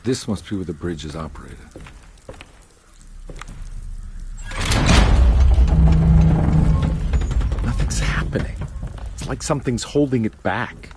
This must be where the bridge is operated. Nothing's happening. It's like something's holding it back.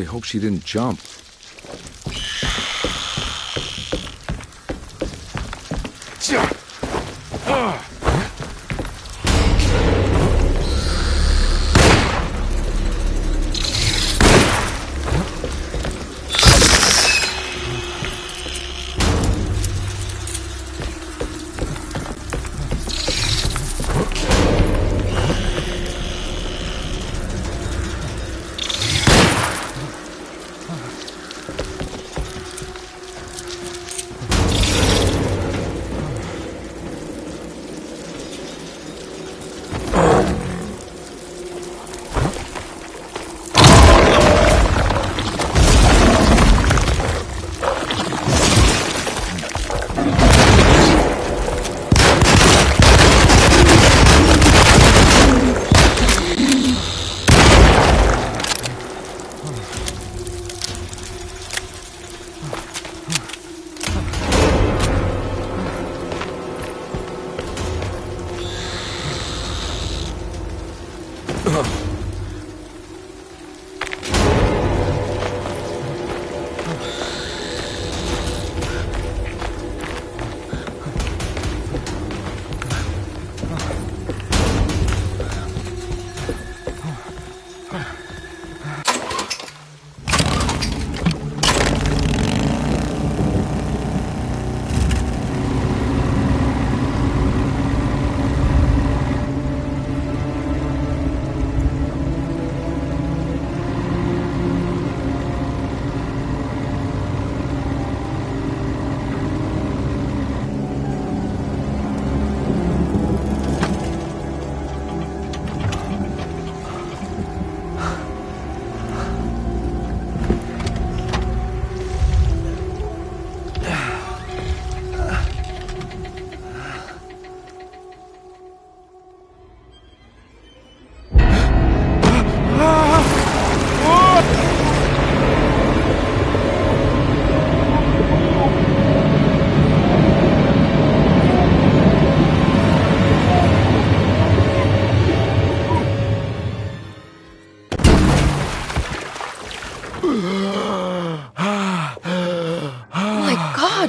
really hope she didn't jump.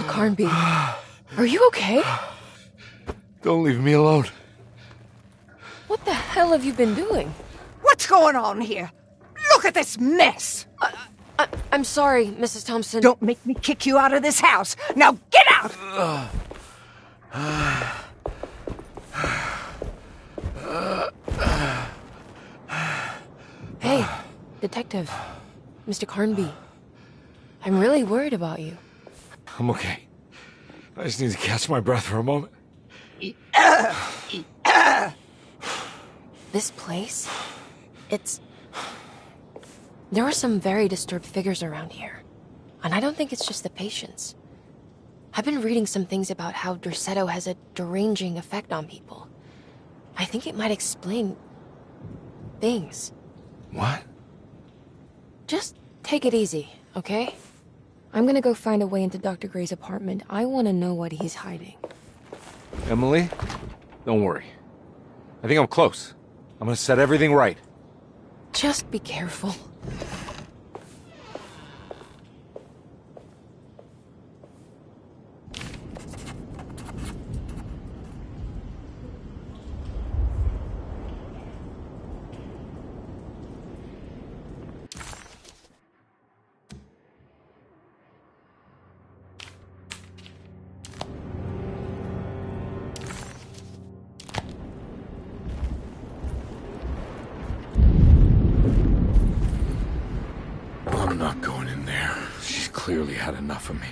Carnby, are you okay? Don't leave me alone. What the hell have you been doing? What's going on here? Look at this mess! I'm sorry, Mrs. Thompson. Don't make me kick you out of this house. Now get out! Hey, Detective. Mr. Carnby. I'm really worried about you. I'm okay. I just need to catch my breath for a moment. This place? There are some very disturbed figures around here. And I don't think it's just the patients. I've been reading some things about how Derceto has a deranging effect on people. I think it might explain things. What? Just take it easy, okay? I'm gonna go find a way into Dr. Gray's apartment. I want to know what he's hiding. Emily, don't worry. I think I'm close. I'm gonna set everything right. Just be careful. I'm not going in there. She's clearly had enough of me.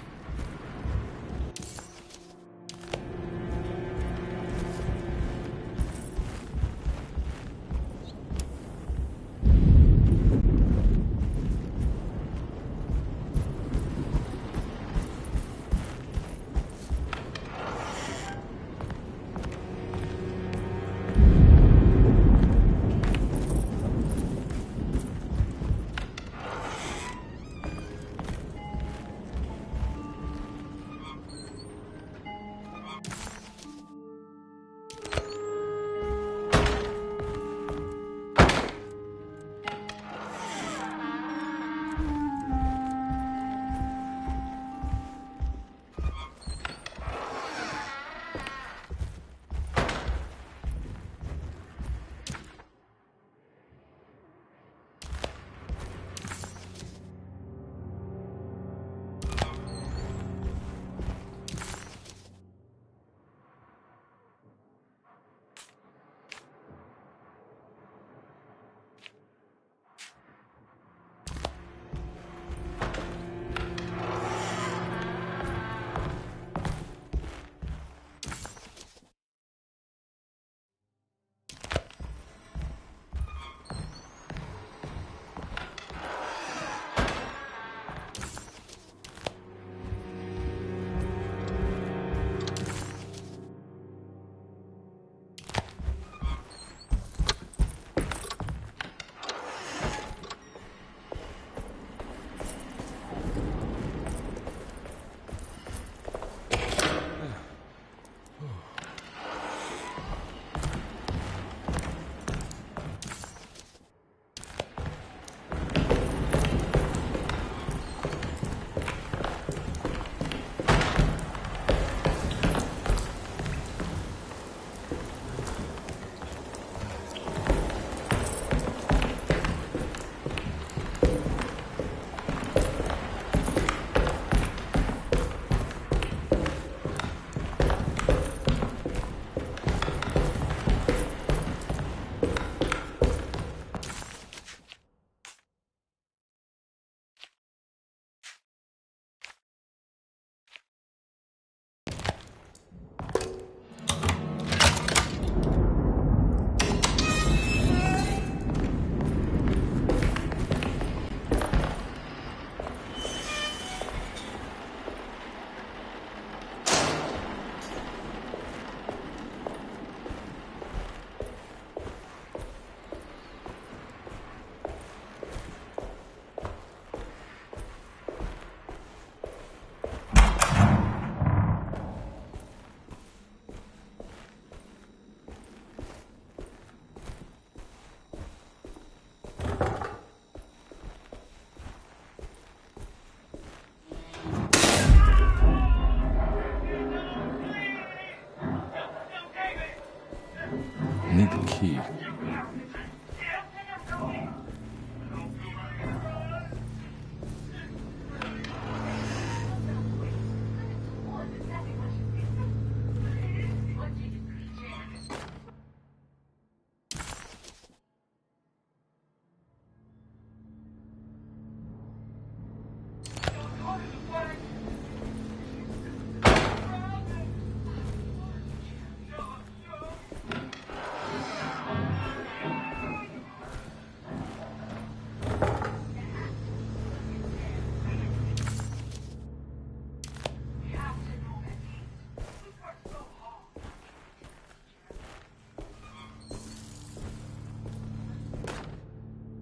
Need the key.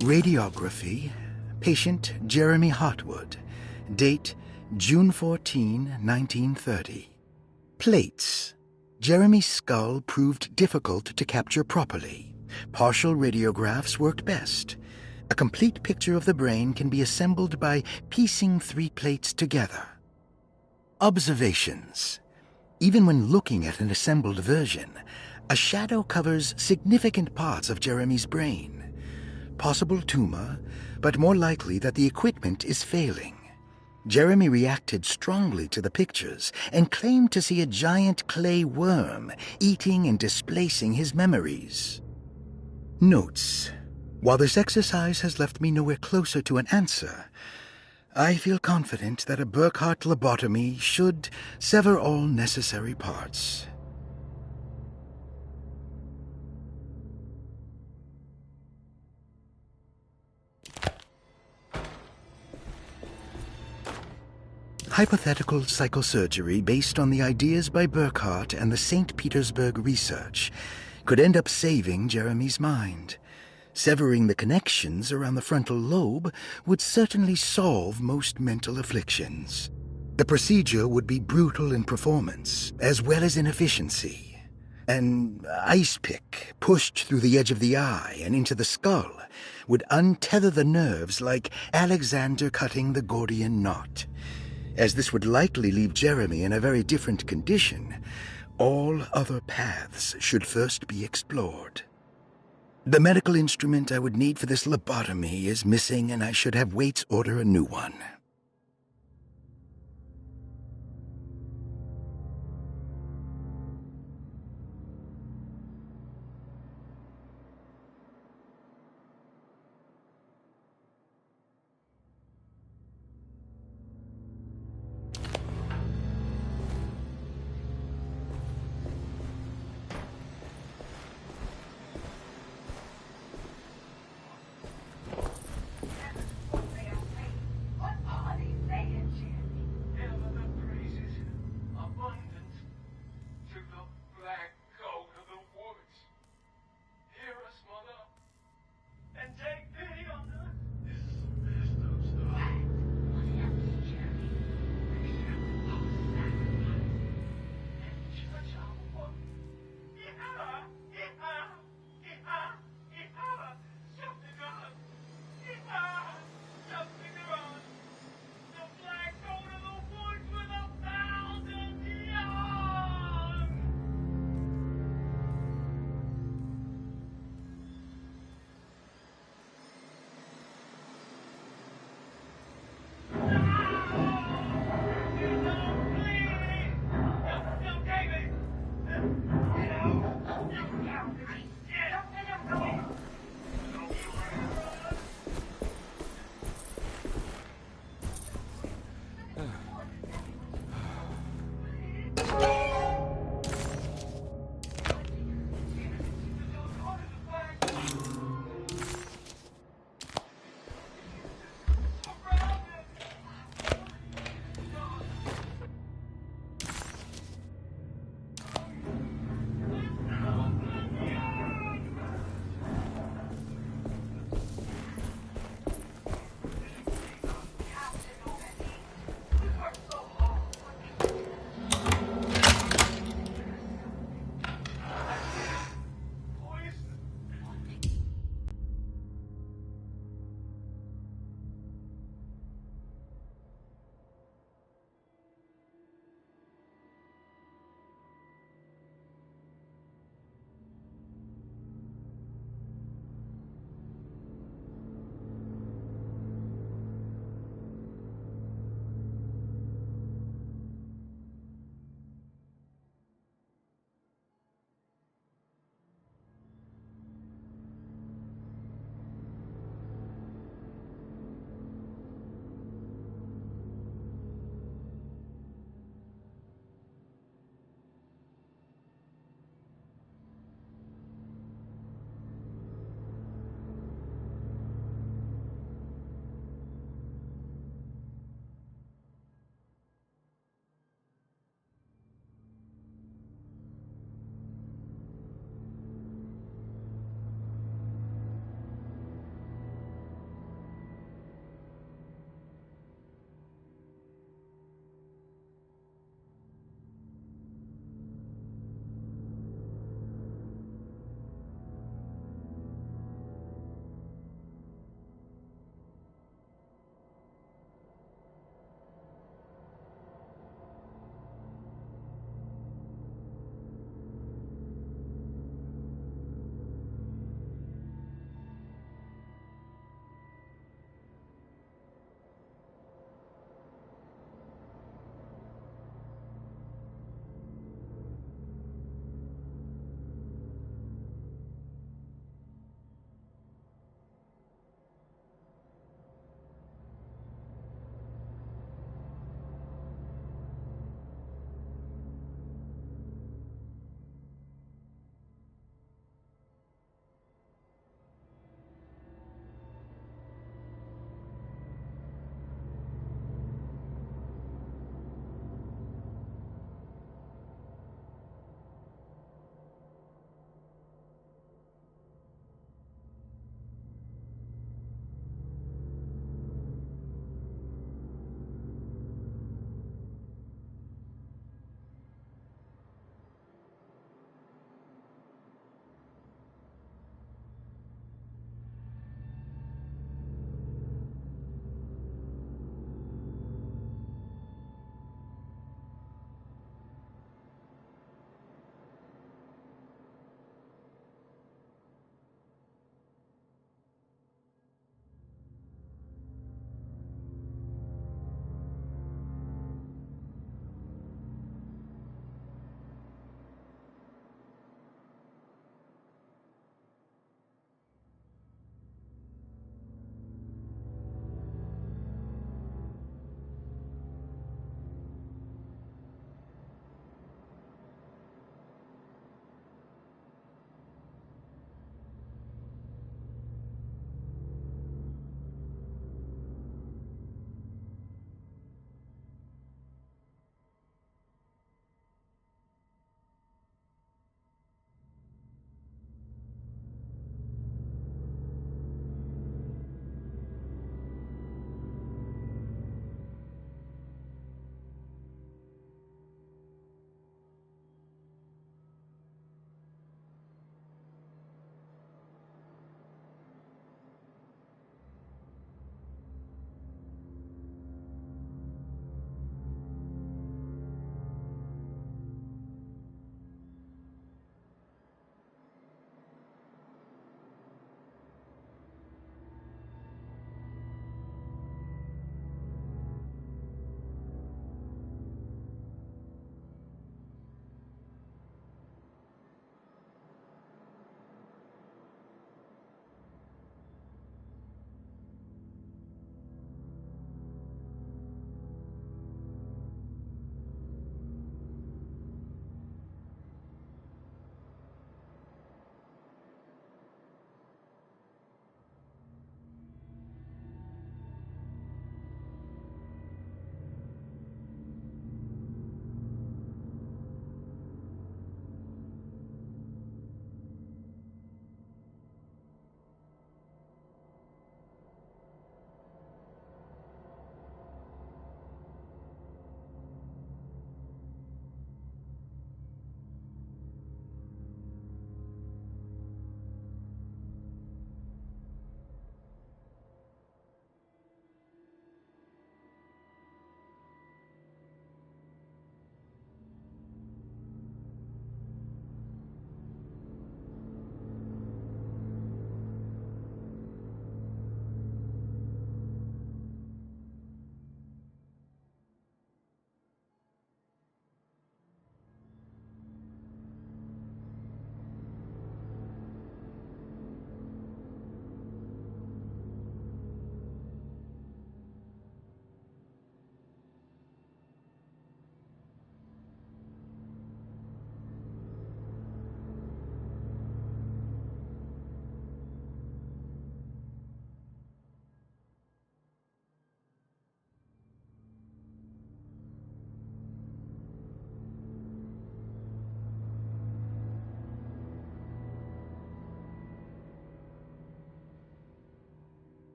Radiography, patient Jeremy Hartwood, date June 14, 1930. Plates. Jeremy's skull proved difficult to capture properly. Partial radiographs worked best. A complete picture of the brain can be assembled by piecing 3 plates together. Observations. Even when looking at an assembled version, a shadow covers significant parts of Jeremy's brain. Possible tumor, but more likely that the equipment is failing. Jeremy reacted strongly to the pictures and claimed to see a giant clay worm eating and displacing his memories. Notes. While this exercise has left me nowhere closer to an answer, I feel confident that a Burkhart lobotomy should sever all necessary parts. Hypothetical psychosurgery based on the ideas by Burkhart and the St. Petersburg research could end up saving Jeremy's mind. Severing the connections around the frontal lobe would certainly solve most mental afflictions. The procedure would be brutal in performance, as well as in efficiency. An ice pick pushed through the edge of the eye and into the skull would untether the nerves like Alexander cutting the Gordian knot. As this would likely leave Jeremy in a very different condition, all other paths should first be explored. The medical instrument I would need for this lobotomy is missing, and I should have Waits order a new one.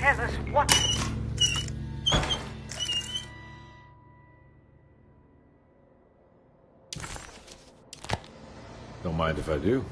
tell us what... Don't mind if I do.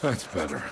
That's better.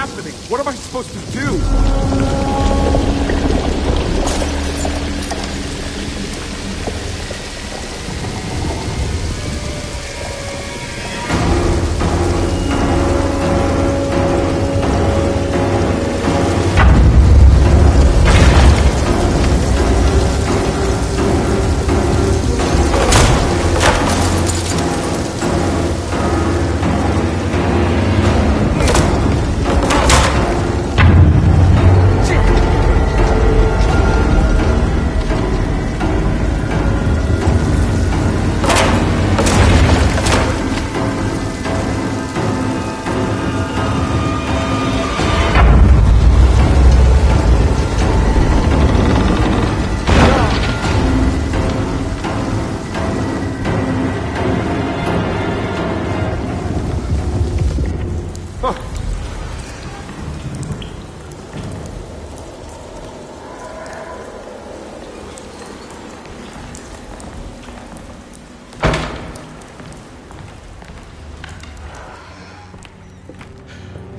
happening? What am I supposed to do?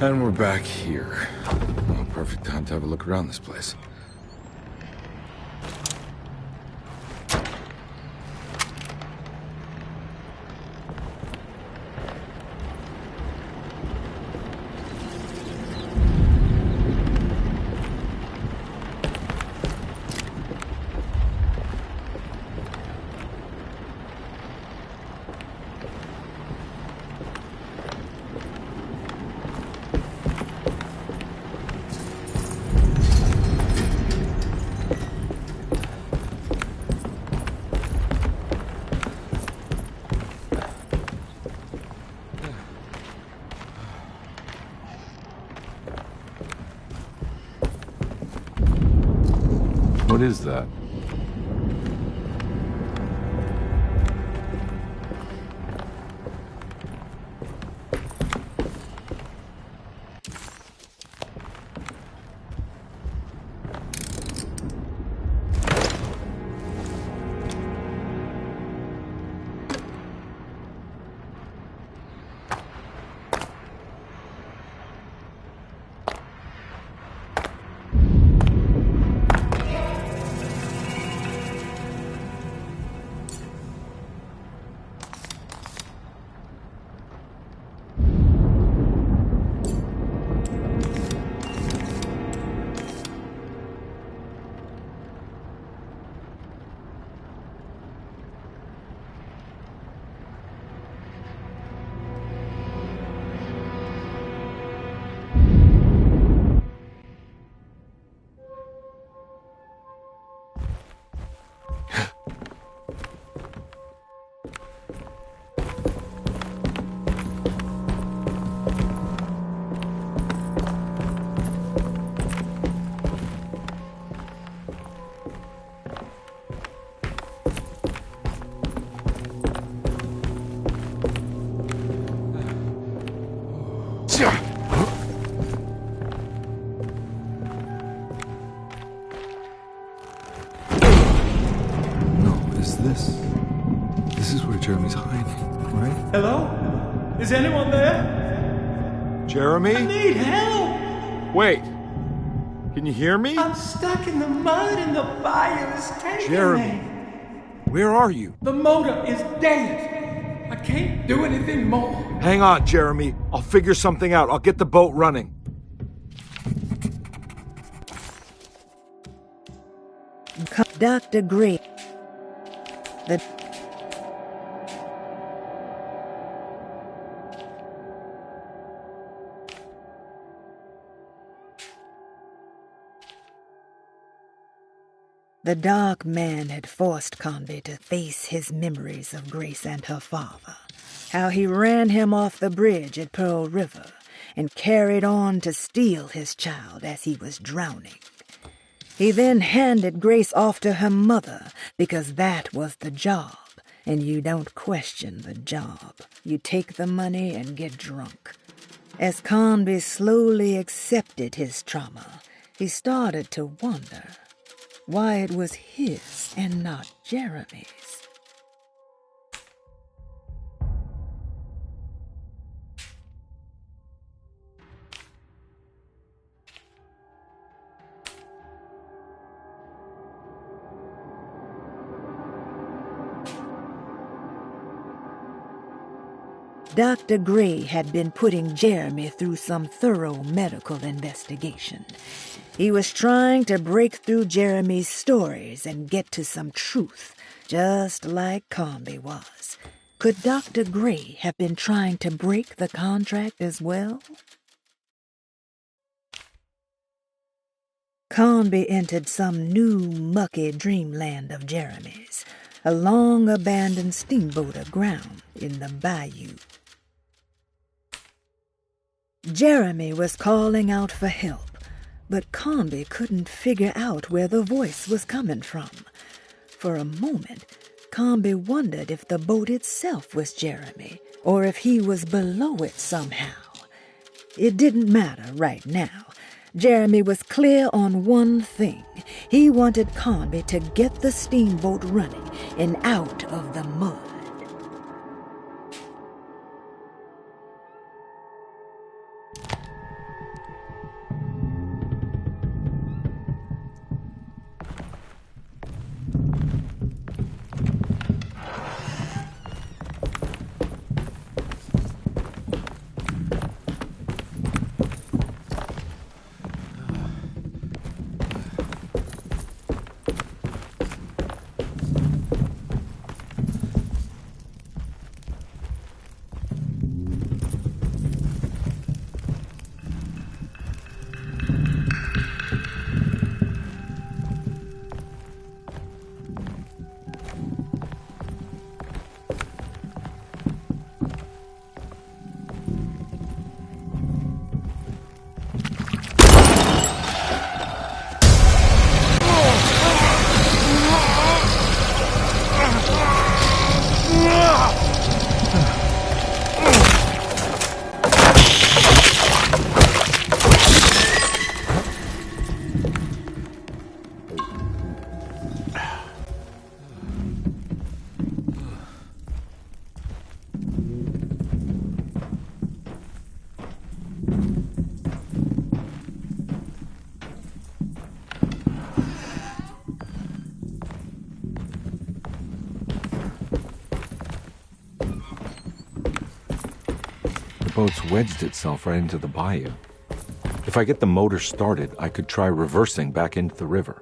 And we're back here. Well, perfect time to have a look around this place. What is that? This is where Jeremy's hiding, right? Hello? Is anyone there? Jeremy? I need help! Wait! Can you hear me? I'm stuck in the mud and the fire is taking Jeremy, me. where are you? The motor is dead. I can't do anything more. Hang on, Jeremy. I'll figure something out. I'll get the boat running. Dr. Gray. The dark man had forced Carnby to face his memories of Grace and her father, how he ran him off the bridge at Pearl River and carried on to steal his child as he was drowning. He then handed Grace off to her mother because that was the job, and you don't question the job. You take the money and get drunk. As Carnby slowly accepted his trauma, he started to wonder why it was his and not Jeremy's. Dr. Gray had been putting Jeremy through some thorough medical investigation. He was trying to break through Jeremy's stories and get to some truth, just like Carnby was. Could Dr. Gray have been trying to break the contract as well? Carnby entered some new, mucky dreamland of Jeremy's, a long-abandoned steamboat aground in the bayou. Jeremy was calling out for help, but Carnby couldn't figure out where the voice was coming from. For a moment, Carnby wondered if the boat itself was Jeremy, or if he was below it somehow. It didn't matter right now. Jeremy was clear on one thing. He wanted Carnby to get the steamboat running and out of the mud. The boat's wedged itself right into the bayou. If I get the motor started, I could try reversing back into the river.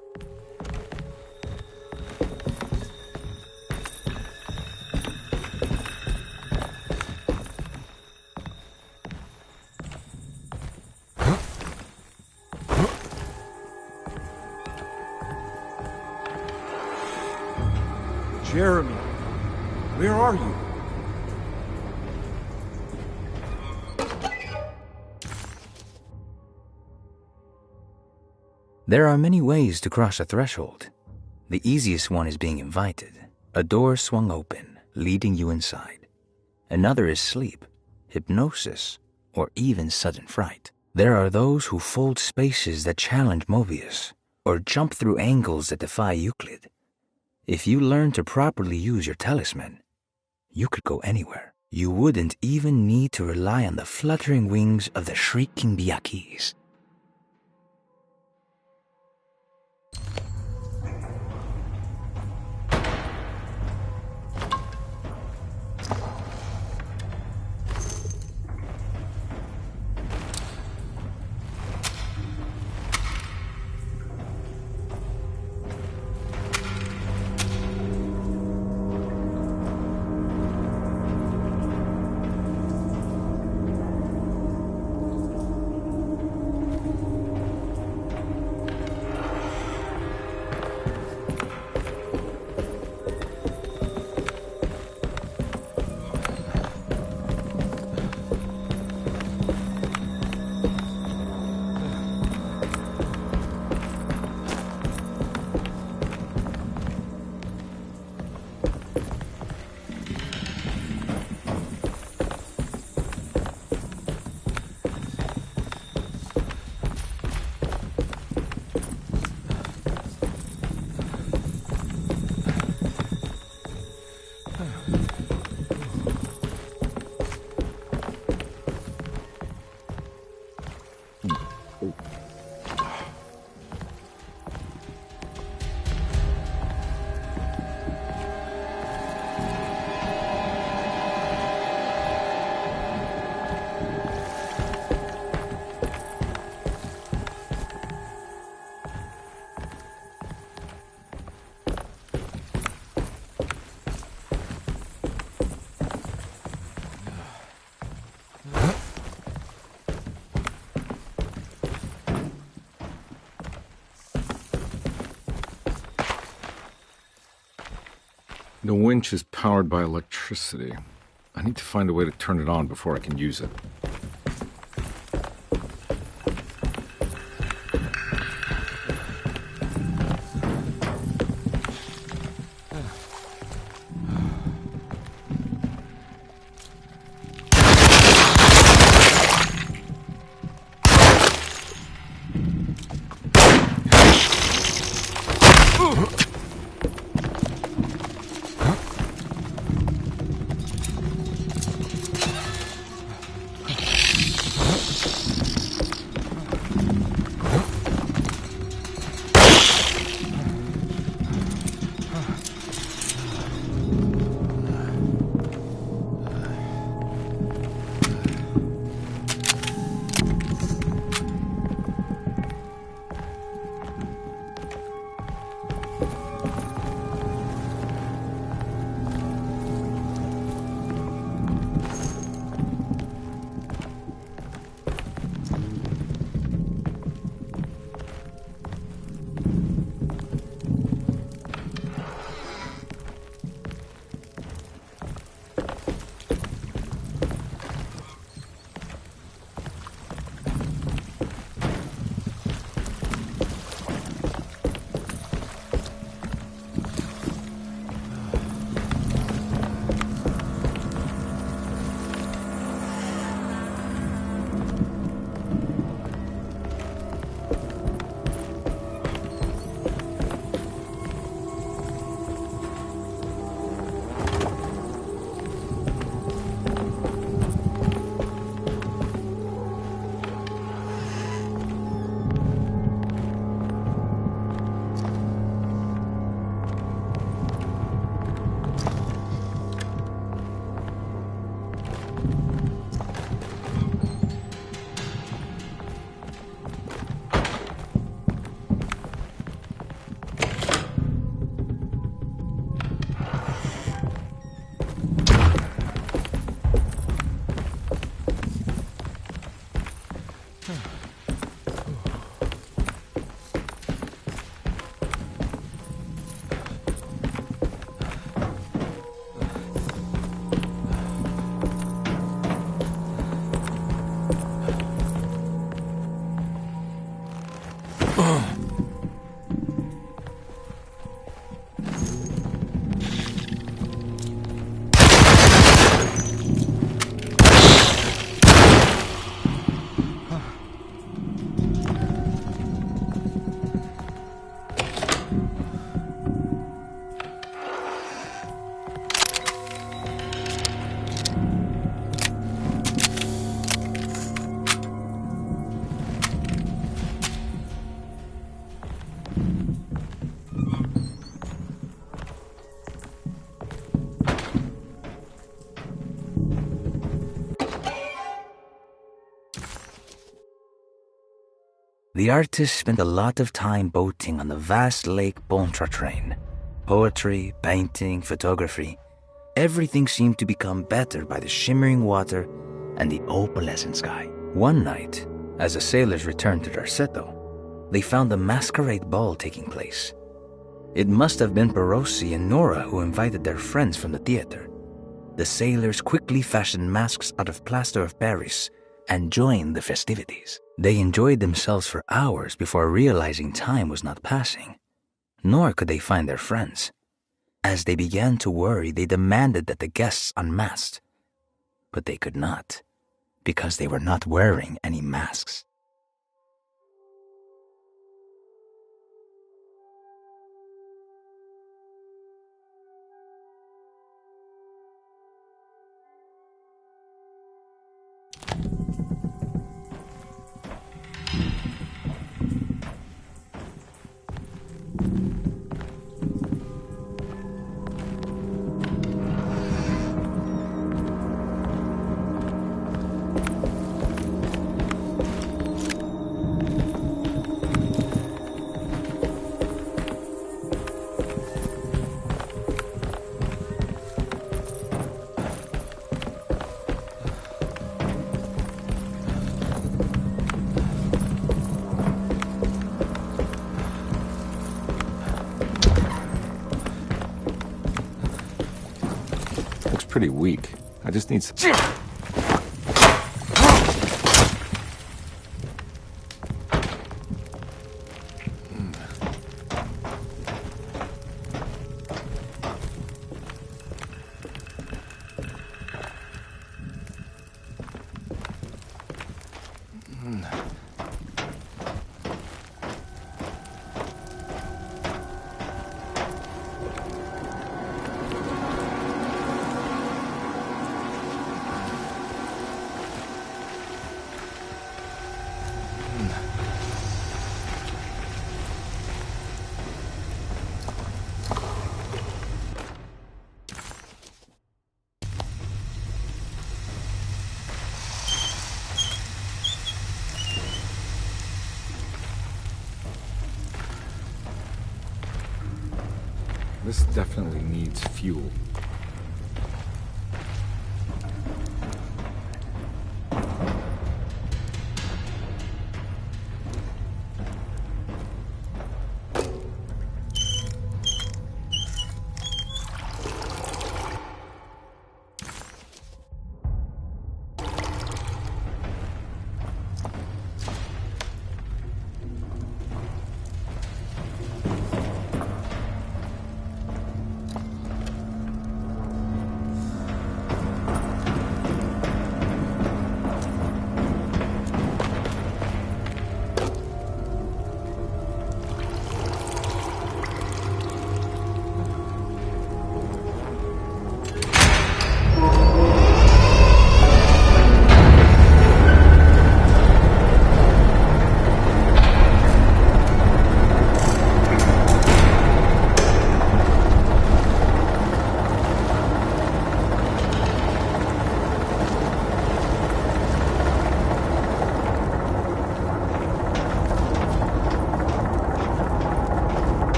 Jeremy, where are you? There are many ways to cross a threshold. The easiest one is being invited. A door swung open, leading you inside. Another is sleep, hypnosis, or even sudden fright. There are those who fold spaces that challenge Mobius, or jump through angles that defy Euclid. If you learn to properly use your talisman, you could go anywhere. You wouldn't even need to rely on the fluttering wings of the shrieking Biakis. The winch is powered by electricity. I need to find a way to turn it on before I can use it. The artist spent a lot of time boating on the vast Lake Pontchartrain. Poetry, painting, photography. Everything seemed to become better by the shimmering water and the opalescent sky. One night, as the sailors returned to Darceto, they found a masquerade ball taking place. It must have been Perosi and Nora who invited their friends from the theater. The sailors quickly fashioned masks out of plaster of Paris and joined the festivities. They enjoyed themselves for hours before realizing time was not passing. Nor could they find their friends. As they began to worry, they demanded that the guests unmasked. But they could not, because they were not wearing any masks. pretty weak. I just need some... This definitely needs fuel.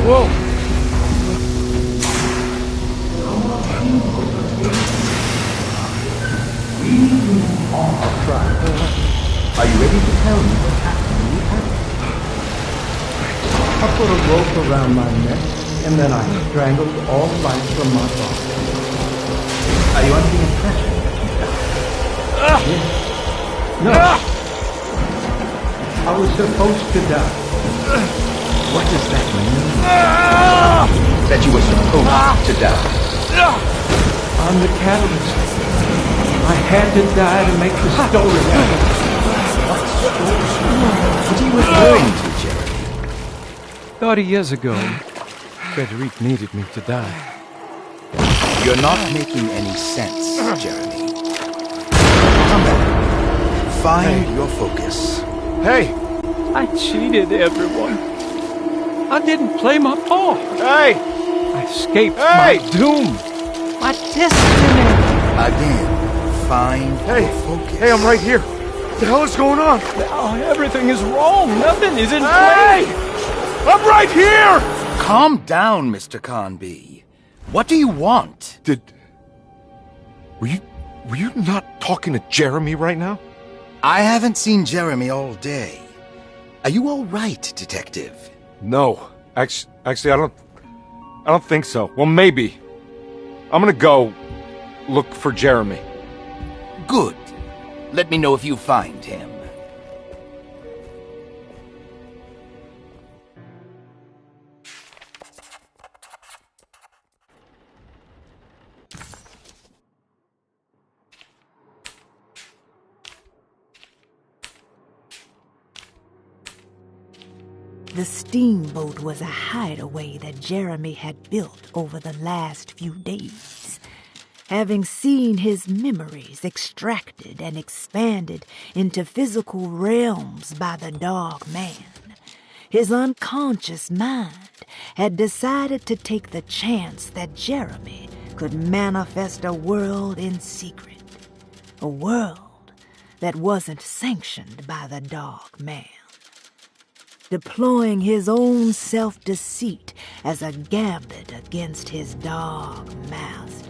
Whoa! Are you ready to tell me what happened? I put a rope around my neck, and then I strangled all life from my body. Are you under the impression that you died? Yes. No. I was supposed to die. What does that mean? That you were supposed to die? I'm the catalyst. I had to die to make the story happen. What are you referring to, Jeremy? 30 years ago, Frederic needed me to die. You're not making any sense, Jeremy. Come back. Find your focus. Hey! I cheated everyone. I didn't play my part. Hey! I escaped my doom. My destiny. Again, find your focus. Hey, I'm right here. What the hell is going on? Now everything is wrong. Nothing is in place. I'm right here! Calm down, Mr. Carnby. What do you want? Were you not talking to Jeremy right now? I haven't seen Jeremy all day. Are you all right, Detective? No. Actually, I don't think so. Well, maybe. I'm gonna go look for Jeremy. Good. Let me know if you find him. The steamboat was a hideaway that Jeremy had built over the last few days. Having seen his memories extracted and expanded into physical realms by the Dark Man, his unconscious mind had decided to take the chance that Jeremy could manifest a world in secret, a world that wasn't sanctioned by the Dark Man, deploying his own self-deceit as a gambit against his Dark Master.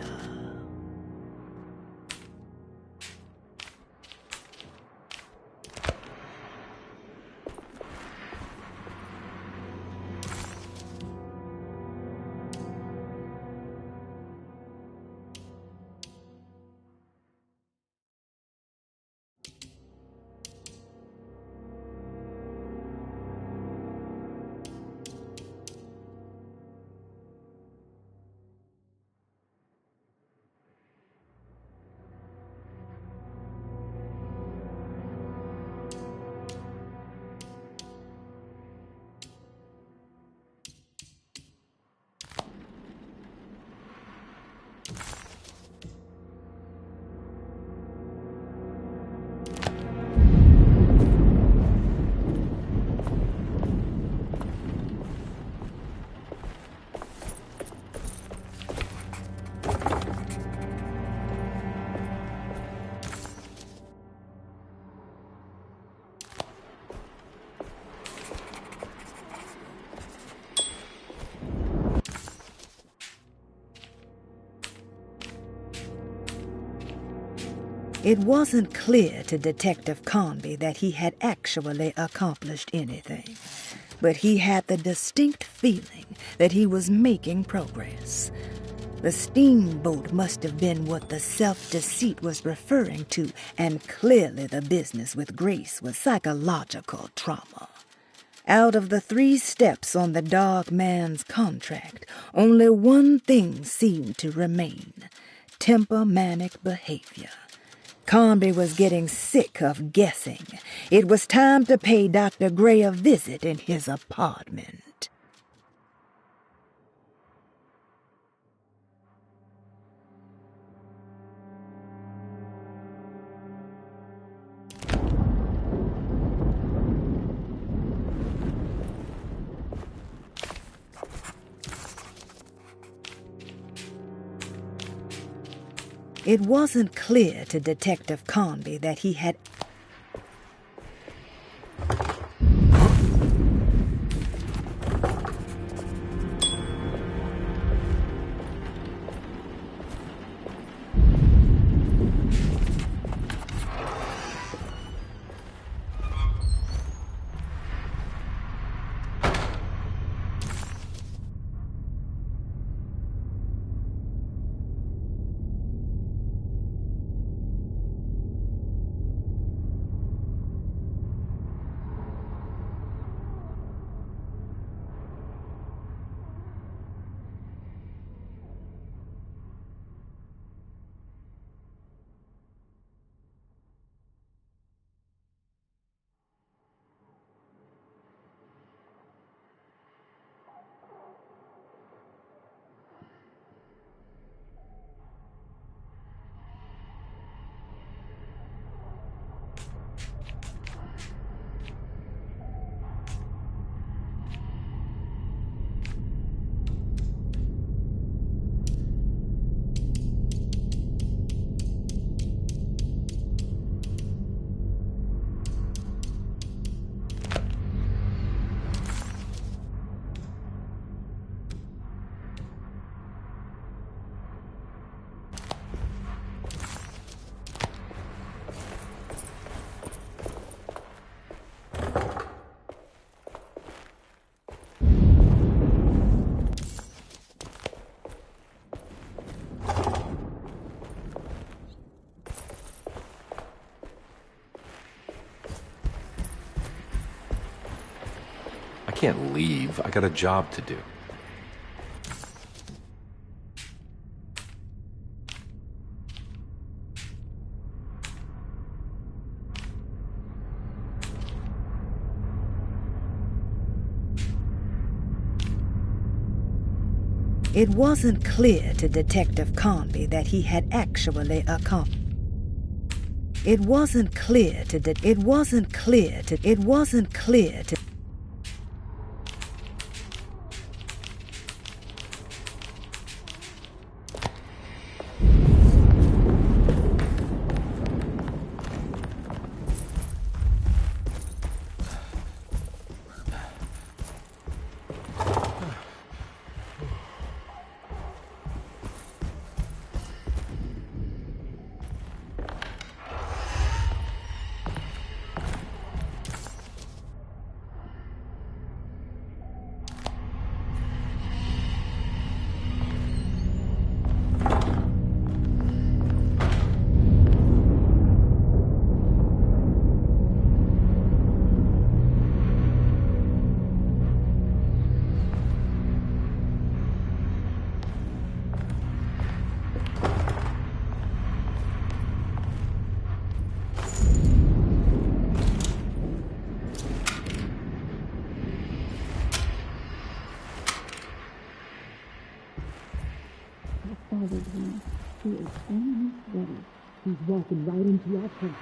It wasn't clear to Detective Carnby that he had actually accomplished anything, but he had the distinct feeling that he was making progress. The steamboat must have been what the self-deceit was referring to, and clearly the business with Grace was psychological trauma. Out of the 3 steps on the Dark Man's contract, only one thing seemed to remain: temper-manic behavior. Carnby was getting sick of guessing. It was time to pay Dr. Gray a visit in his apartment. It wasn't clear to Detective Carnby that he had... I can't leave. I got a job to do. It wasn't clear to Detective Carnby that he had actually accomplished. It wasn't clear to. Father's home. He is almost ready. He's walking right into our trap.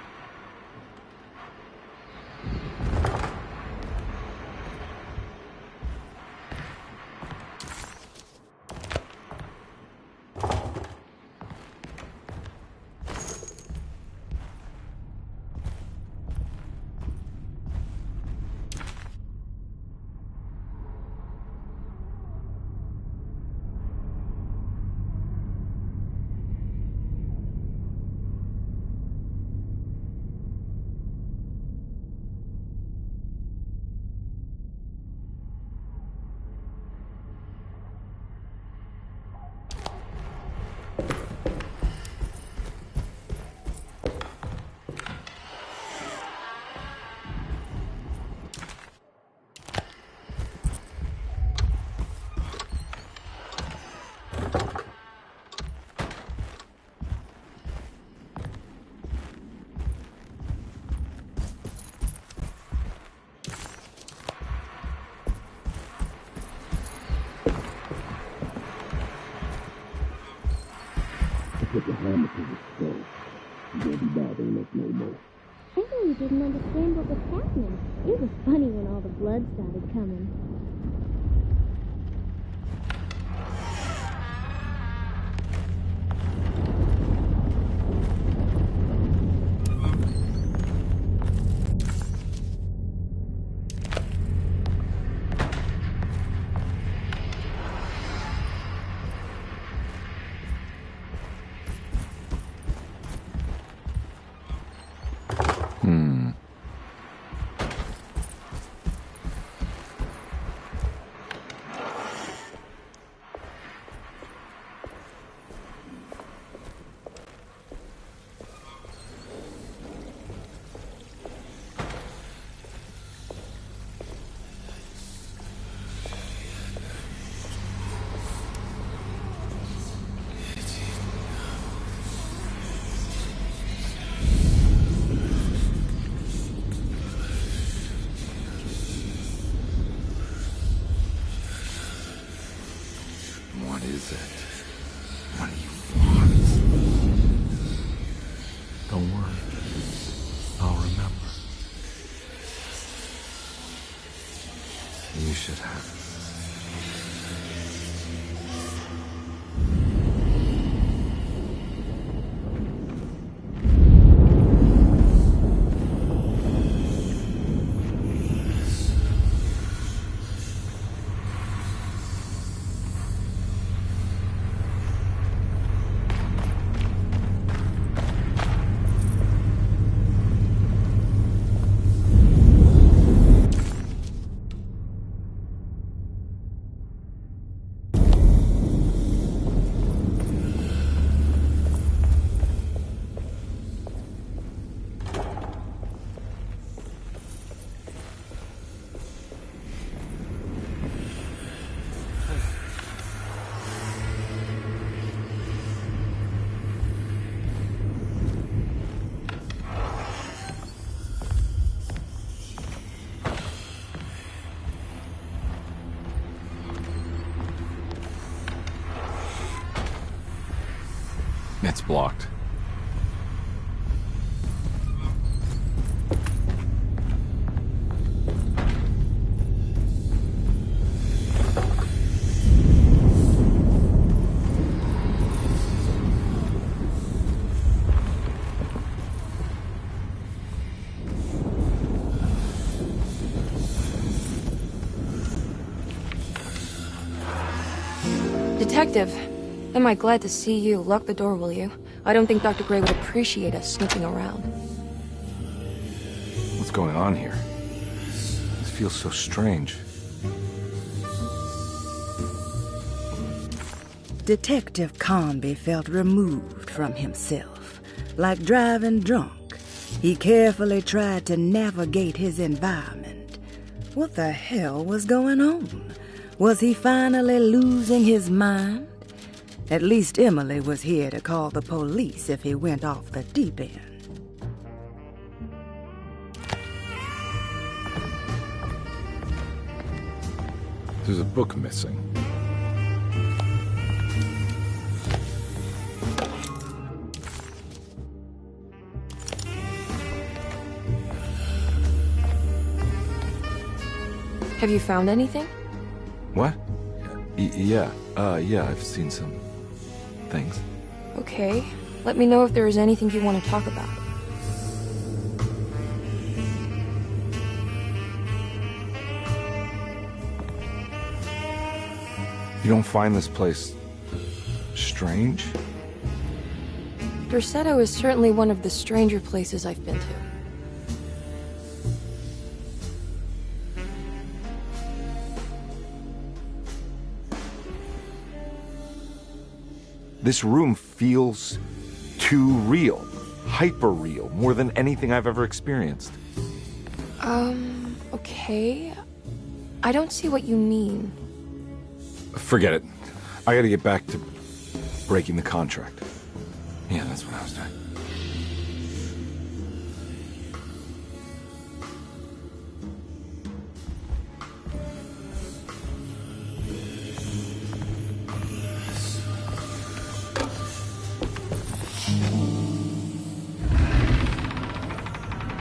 Put the hammer to his skull. He won't be bothering us no more. Emily didn't understand what was happening. It was funny when all the blood started coming. What is it? What do you want? Don't worry. I'll remember. You should have it. It's blocked. Detective, am I glad to see you. Lock the door, will you? I don't think Dr. Gray would appreciate us snooping around. What's going on here? This feels so strange. Detective Carnby felt removed from himself, like driving drunk. He carefully tried to navigate his environment. What the hell was going on? Was he finally losing his mind? At least Emily was here to call the police if he went off the deep end. There's a book missing. Have you found anything? What? Yeah, I've seen some things. Okay. Let me know if there is anything you want to talk about. You don't find this place strange? Derceto is certainly one of the stranger places I've been to. This room feels too real, hyper real, more than anything I've ever experienced. Okay. I don't see what you mean. Forget it. I gotta get back to breaking the contract. Yeah, that's what I was doing.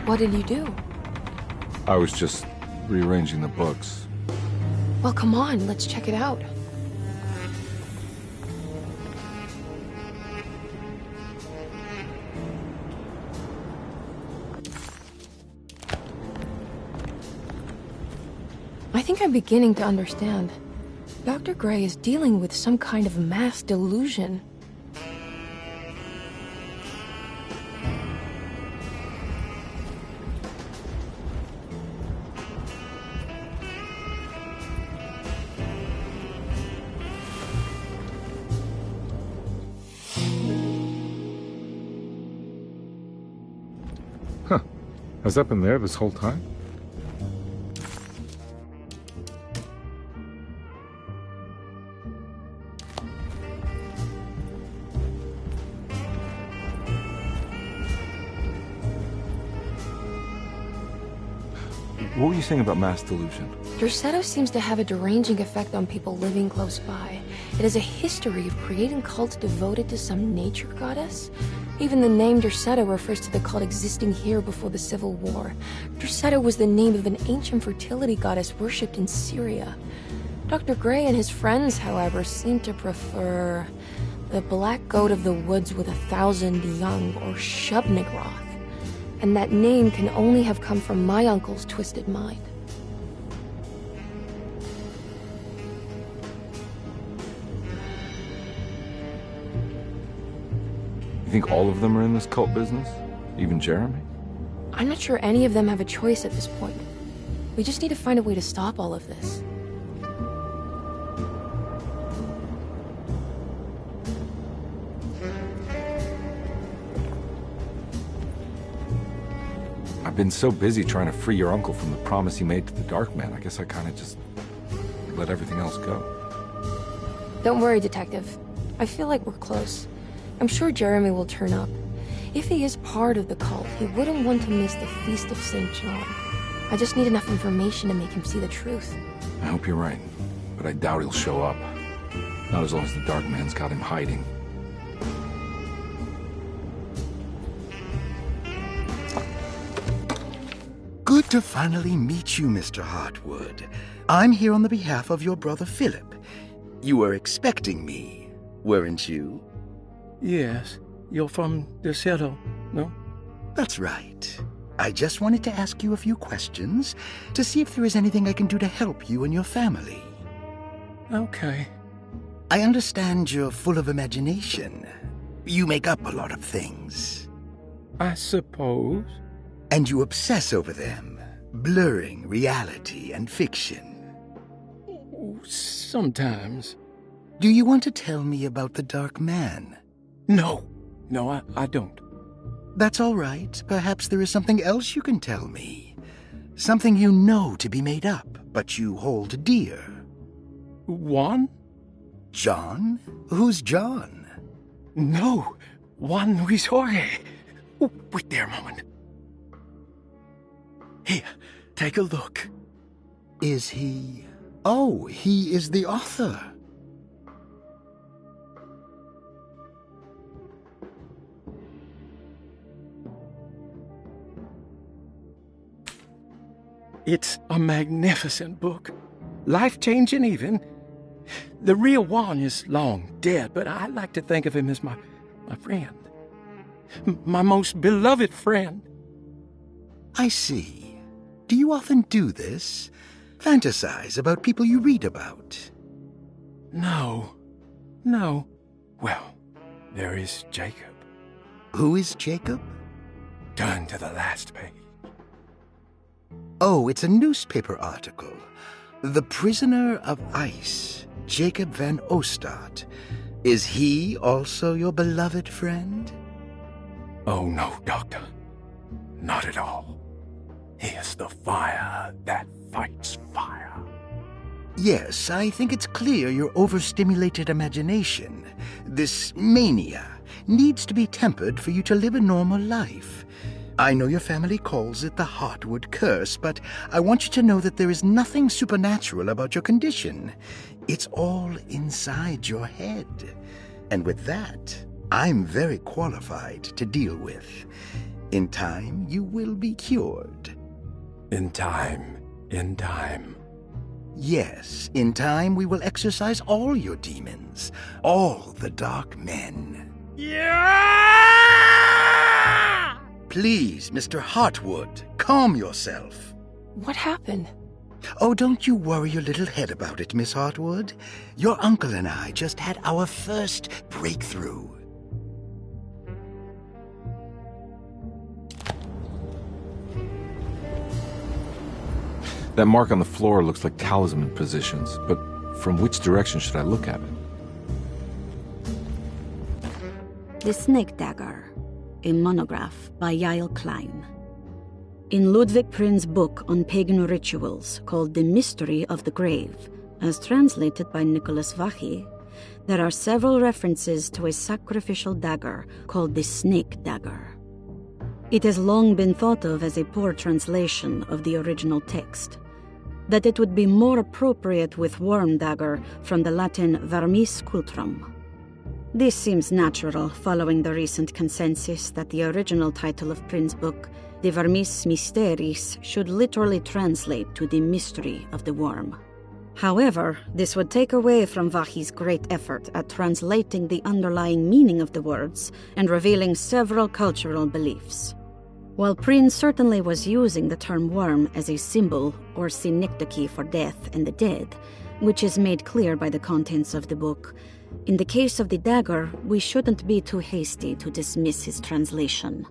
What did you do? I was just rearranging the books. Well, come on, let's check it out. I think I'm beginning to understand. Dr. Gray is dealing with some kind of mass delusion. Huh. Has that been there this whole time? What were you saying about mass delusion? Derceto seems to have a deranging effect on people living close by. It has a history of creating cults devoted to some nature goddess. Even the name Derceto refers to the cult existing here before the Civil War. Derceto was the name of an ancient fertility goddess worshipped in Syria. Dr. Gray and his friends, however, seem to prefer the black goat of the woods with 1,000 young, or Shub-Nigroth. And that name can only have come from my uncle's twisted mind. You think all of them are in this cult business? Even Jeremy? I'm not sure any of them have a choice at this point. We just need to find a way to stop all of this. I've been so busy trying to free your uncle from the promise he made to the Dark Man. I guess I kind of just let everything else go. Don't worry, Detective. I feel like we're close. I'm sure Jeremy will turn up. If he is part of the cult, he wouldn't want to miss the Feast of St. John. I just need enough information to make him see the truth. I hope you're right, but I doubt he'll show up. Not as long as the Dark Man's got him hiding. Good to finally meet you, Mr. Hartwood. I'm here on the behalf of your brother Philip. You were expecting me, weren't you? Yes. You're from DeSoto, no? That's right. I just wanted to ask you a few questions to see if there is anything I can do to help you and your family. Okay. I understand you're full of imagination. You make up a lot of things. I suppose. And you obsess over them, blurring reality and fiction. Sometimes. Do you want to tell me about the Dark Man? No. No, I don't. That's all right. Perhaps there is something else you can tell me. Something you know to be made up, but you hold dear. Juan? John? Who's John? No. Juan Luis Jorge. Oh, wait there a moment. Here, take a look. Is he... Oh, he is the author. It's a magnificent book. Life-changing even. The real Juan is long dead, but I like to think of him as my friend. My most beloved friend. I see. Do you often do this? Fantasize about people you read about? No. Well, there is Jacob. Who is Jacob? Turn to the last page. Oh, it's a newspaper article. The Prisoner of Ice, Jacob van Ostad. Is he also your beloved friend? Oh, no, Doctor. Not at all. He is the fire that fights fire. Yes, I think it's clear your overstimulated imagination, this mania, needs to be tempered for you to live a normal life. I know your family calls it the Hartwood curse, but I want you to know that there is nothing supernatural about your condition. It's all inside your head. And with that, I'm very qualified to deal with. In time, you will be cured. In time. Yes, in time we will exorcise all your demons, all the dark men. Yeah! Please, Mr. Hartwood, calm yourself. What happened? Oh, don't you worry your little head about it, Miss Hartwood. Your uncle and I just had our first breakthrough. That mark on the floor looks like talisman positions, but from which direction should I look at it? The Snake Dagger, a monograph by Yael Klein. In Ludwig Prin's book on pagan rituals called The Mystery of the Grave, as translated by Nicholas Vachy, there are several references to a sacrificial dagger called the Snake Dagger. It has long been thought of as a poor translation of the original text, that it would be more appropriate with worm dagger from the Latin vermis cultrum. This seems natural following the recent consensus that the original title of Prin's book, De Vermis Mysteris, should literally translate to the mystery of the worm. However, this would take away from Vachy's great effort at translating the underlying meaning of the words and revealing several cultural beliefs. While Prin certainly was using the term worm as a symbol or synecdoche for death and the dead, which is made clear by the contents of the book, in the case of the dagger, we shouldn't be too hasty to dismiss his translation.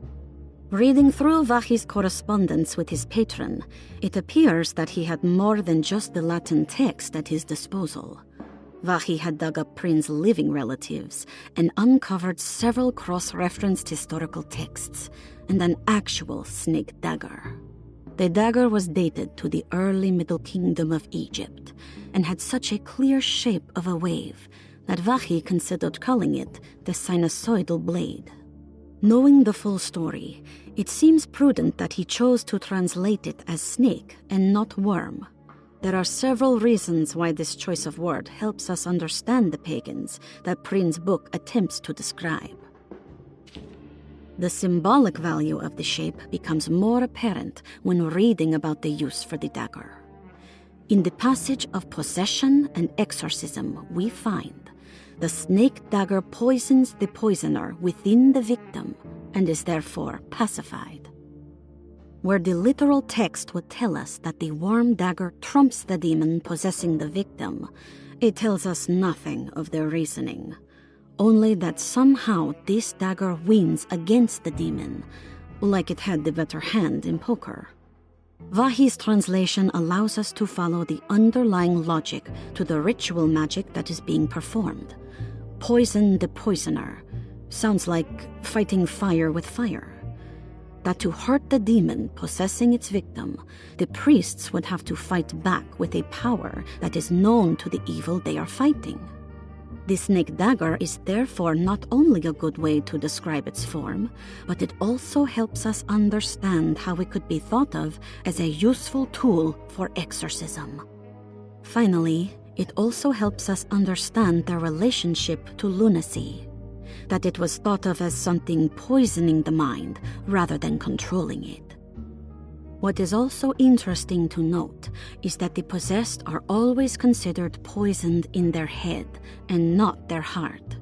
Reading through Vachy's correspondence with his patron, it appears that he had more than just the Latin text at his disposal. Vachy had dug up Prin's living relatives and uncovered several cross-referenced historical texts and an actual snake dagger. The dagger was dated to the early Middle Kingdom of Egypt and had such a clear shape of a wave that Vachy considered calling it the sinusoidal blade. Knowing the full story, it seems prudent that he chose to translate it as snake and not worm. There are several reasons why this choice of word helps us understand the pagans that Prin's book attempts to describe. The symbolic value of the shape becomes more apparent when reading about the use for the dagger. In the passage of possession and exorcism, we find the snake dagger poisons the poisoner within the victim and is therefore pacified. Where the literal text would tell us that the worm dagger trumps the demon possessing the victim, it tells us nothing of their reasoning, only that somehow this dagger wins against the demon, like it had the better hand in poker. Vahi's translation allows us to follow the underlying logic to the ritual magic that is being performed. Poison the poisoner sounds like fighting fire with fire. That to hurt the demon possessing its victim, the priests would have to fight back with a power that is known to the evil they are fighting. The snake dagger is therefore not only a good way to describe its form, but it also helps us understand how it could be thought of as a useful tool for exorcism. Finally, it also helps us understand their relationship to lunacy, that it was thought of as something poisoning the mind rather than controlling it. What is also interesting to note is that the possessed are always considered poisoned in their head and not their heart.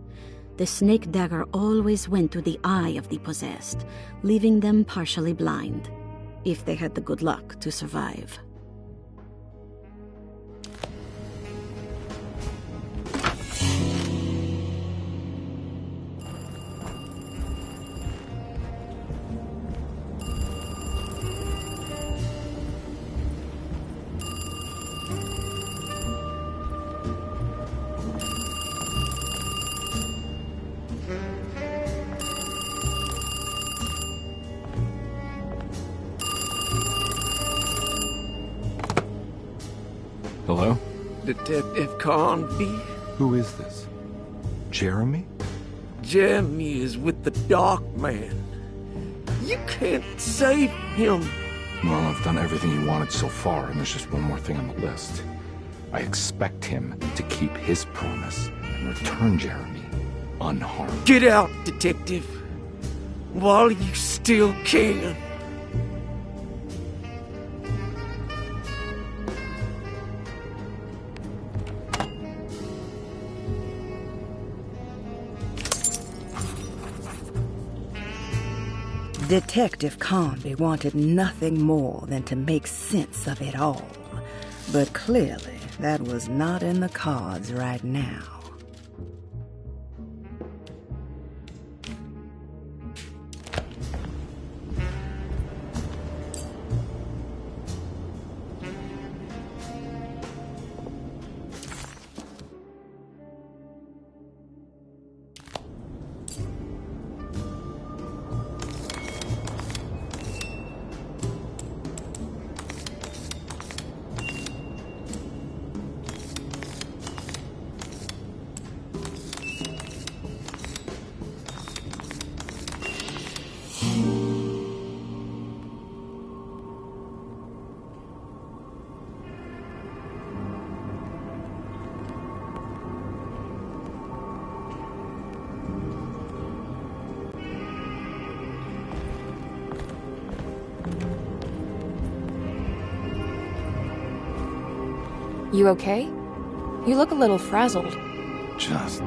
The snake dagger always went to the eye of the possessed, leaving them partially blind, if they had the good luck to survive. Hello? Detective Carnby? Who is this? Jeremy? Jeremy is with the Dark Man. You can't save him. Well, I've done everything you wanted so far, and there's just one more thing on the list. I expect him to keep his promise and return Jeremy unharmed. Get out, Detective, while you still can. Detective Carnby wanted nothing more than to make sense of it all. But clearly, that was not in the cards right now. You okay? You look a little frazzled. Just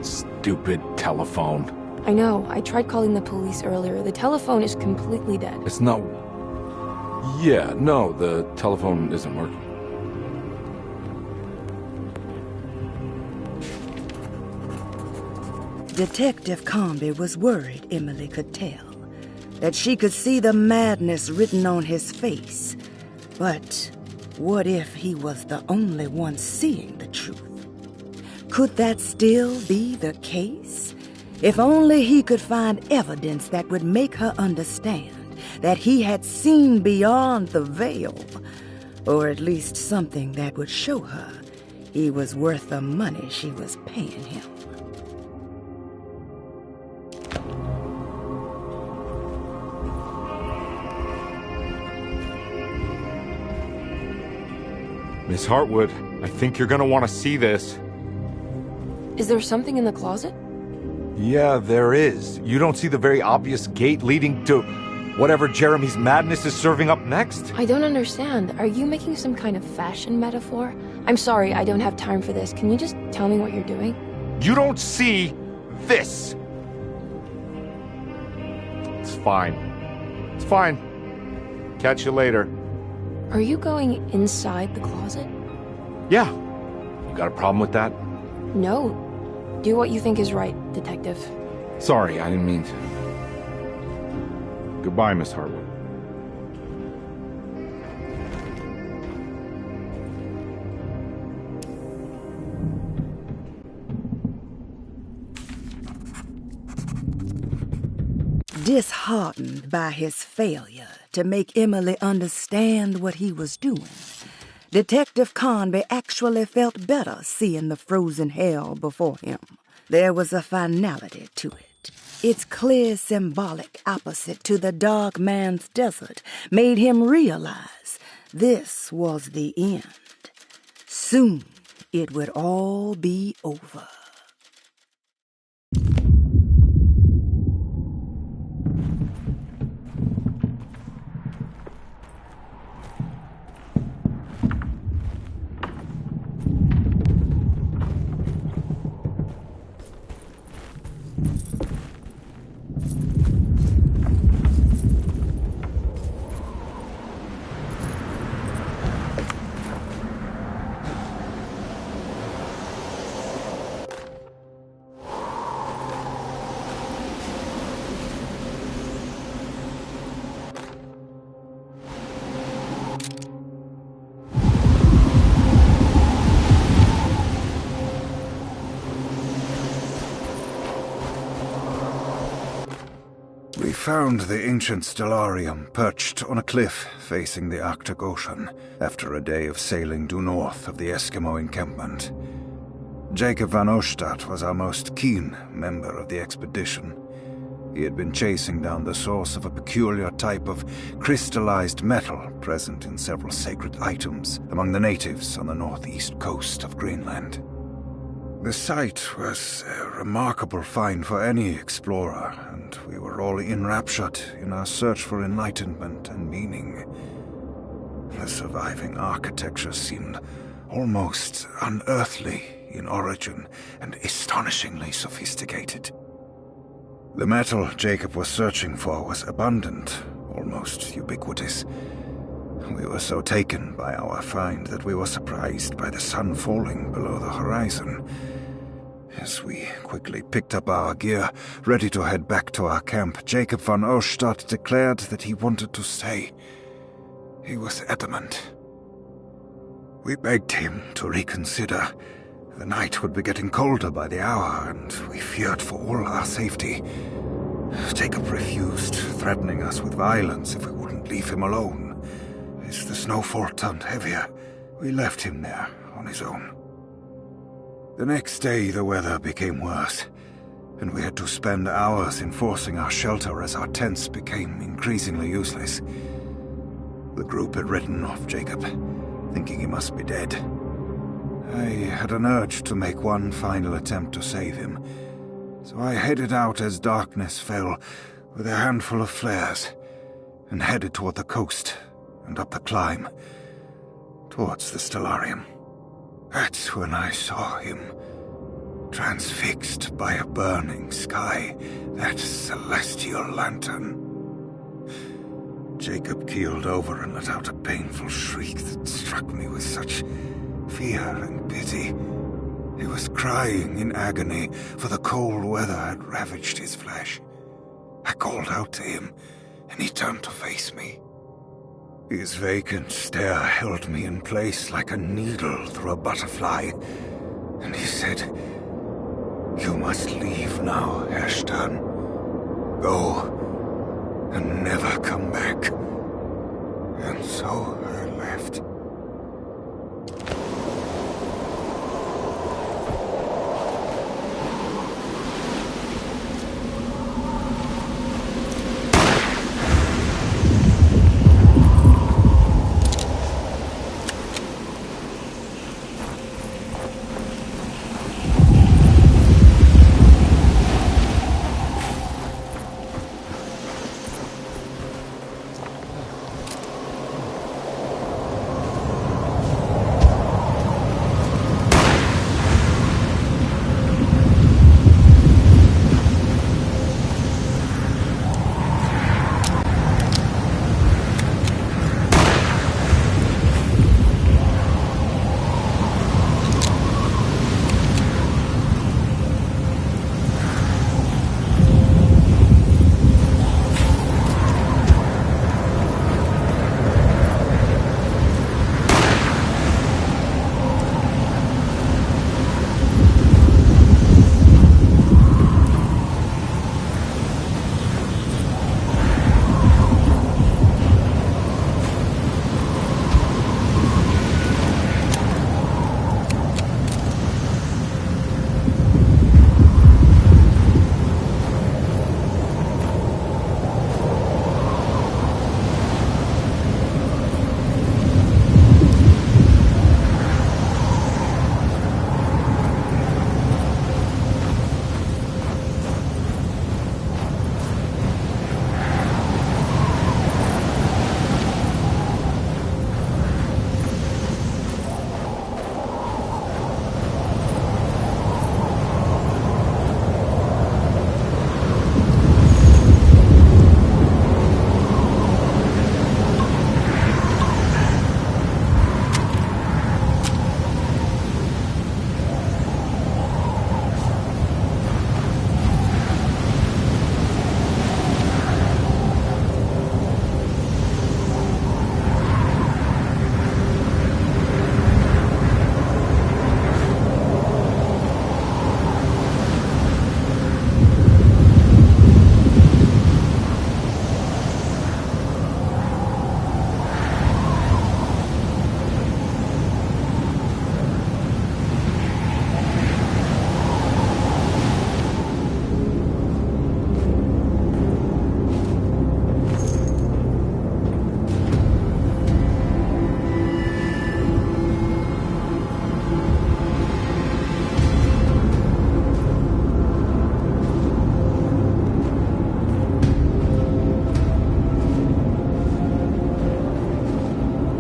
stupid telephone. I know. I tried calling the police earlier. The telephone is completely dead. It's not... Yeah, no, the telephone isn't working. Detective Carnby was worried Emily could tell, that she could see the madness written on his face. But what if he was the only one seeing the truth? Could that still be the case? If only he could find evidence that would make her understand that he had seen beyond the veil, or at least something that would show her he was worth the money she was paying him. Miss Hartwood, I think you're gonna want to see this. Is there something in the closet? Yeah, there is. You don't see the very obvious gate leading to whatever Jeremy's madness is serving up next? I don't understand. Are you making some kind of fashion metaphor? I'm sorry, I don't have time for this. Can you just tell me what you're doing? You don't see this. It's fine. It's fine. Catch you later. Are you going inside the closet? Yeah. You got a problem with that? No. Do what you think is right, Detective. Sorry, I didn't mean to. Goodbye, Miss Hartwood. Disheartened by his failure to make Emily understand what he was doing, Detective Carnby actually felt better seeing the frozen hell before him. There was a finality to it. Its clear symbolic opposite to the dark man's desert made him realize this was the end. Soon it would all be over. We found the ancient stellarium perched on a cliff facing the Arctic Ocean after a day of sailing due north of the Eskimo encampment. Jacob van Oostad was our most keen member of the expedition. He had been chasing down the source of a peculiar type of crystallized metal present in several sacred items among the natives on the northeast coast of Greenland. The site was a remarkable find for any explorer, and we were all enraptured in our search for enlightenment and meaning. The surviving architecture seemed almost unearthly in origin and astonishingly sophisticated. The metal Jacob was searching for was abundant, almost ubiquitous. We were so taken by our find that we were surprised by the sun falling below the horizon. As we quickly picked up our gear, ready to head back to our camp, Jacob van Oostad declared that he wanted to stay. He was adamant. We begged him to reconsider. The night would be getting colder by the hour, and we feared for all our safety. Jacob refused, threatening us with violence if we wouldn't leave him alone. As the snowfall turned heavier, we left him there on his own. The next day, the weather became worse, and we had to spend hours enforcing our shelter as our tents became increasingly useless. The group had written off Jacob, thinking he must be dead. I had an urge to make one final attempt to save him, so I headed out as darkness fell with a handful of flares and headed toward the coast and up the climb, towards the stellarium. That's when I saw him, transfixed by a burning sky, that celestial lantern. Jacob keeled over and let out a painful shriek that struck me with such fear and pity. He was crying in agony, for the cold weather had ravaged his flesh. I called out to him, and he turned to face me. His vacant stare held me in place like a needle through a butterfly, and he said, "You must leave now, Ashton. Go, and never come back." And so I left.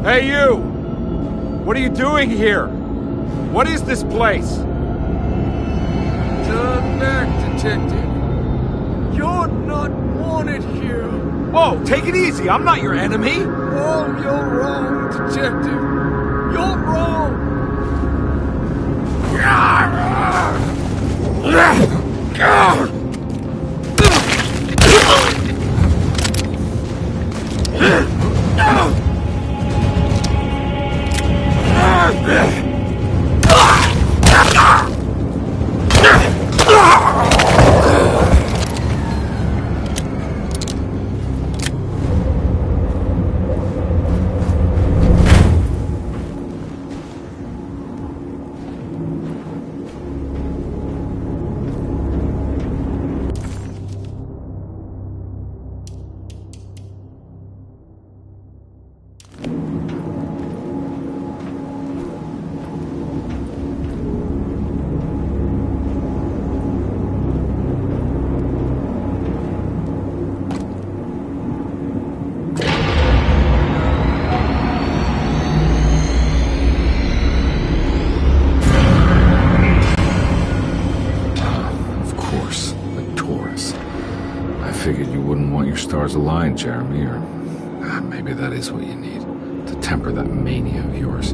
Hey, you! What are you doing here? What is this place? Turn back, detective. You're not wanted here. Whoa, take it easy. I'm not your enemy. Oh, you're wrong, detective. You're wrong. Stars align, Jeremy, or maybe that is what you need to temper that mania of yours.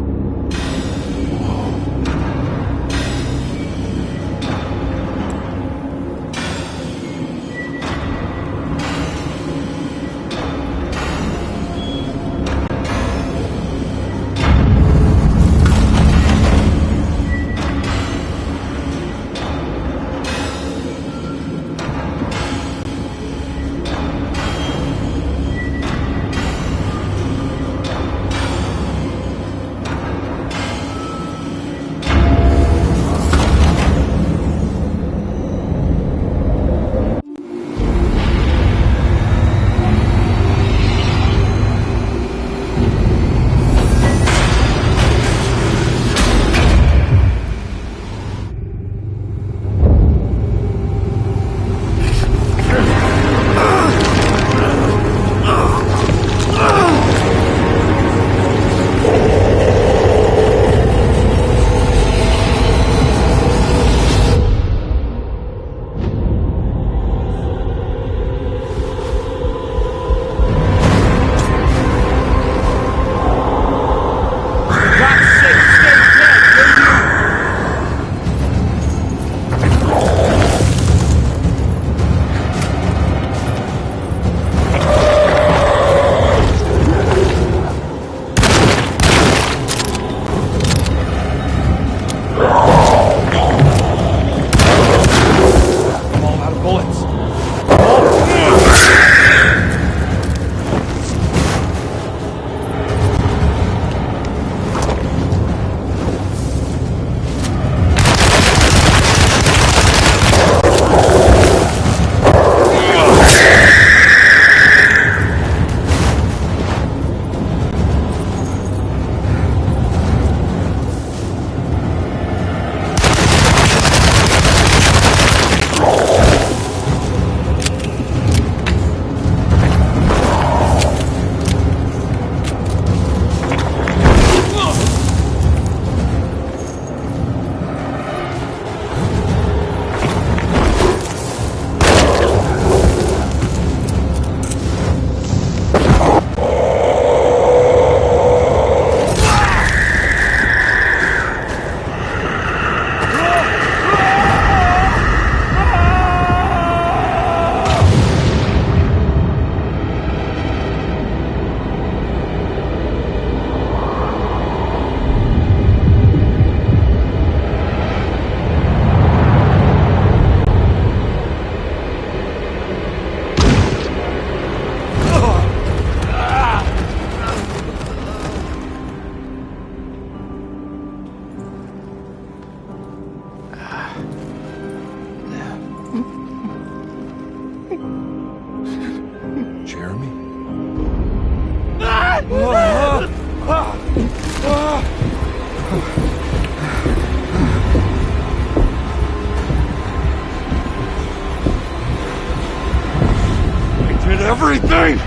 Everything!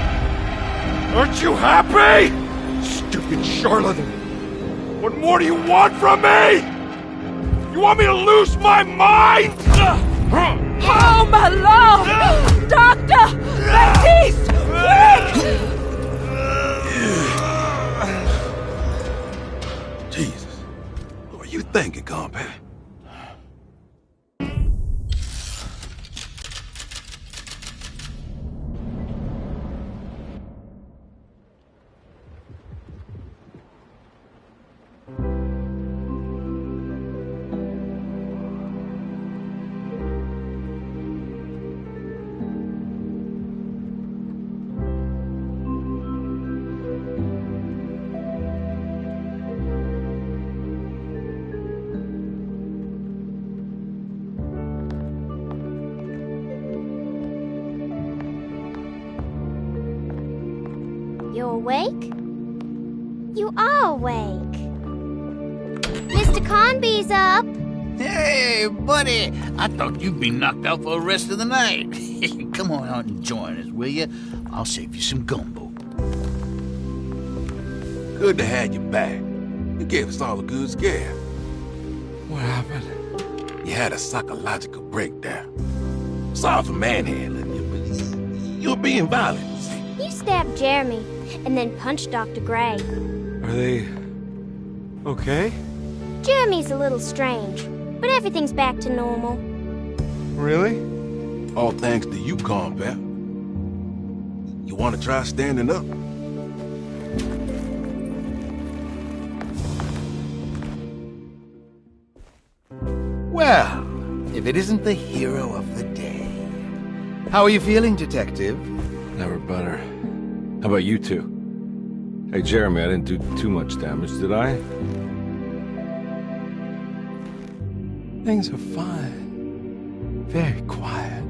Aren't you happy? Stupid You charlatan! What more do you want from me? You want me to lose my mind? Oh, my Lord! Doctor! Baptiste! Quick! Jesus. What were you thinking, Carnby? You awake? You are awake. Mr. Carnby's up. Hey, buddy! I thought you'd be knocked out for the rest of the night. Come on out and join us, will you? I'll save you some gumbo. Good to have you back. You gave us all a good scare. What happened? You had a psychological breakdown. Sorry for manhandling you, but you were being violent. You stabbed Jeremy and then punched Dr. Gray. Are they okay? Jeremy's a little strange, but everything's back to normal. Really? All thanks to you, Carnby. You want to try standing up? Well, if it isn't the hero of the day. How are you feeling, Detective? Never better. How about you two? Hey, Jeremy, I didn't do too much damage, did I? Things are fine. Very quiet.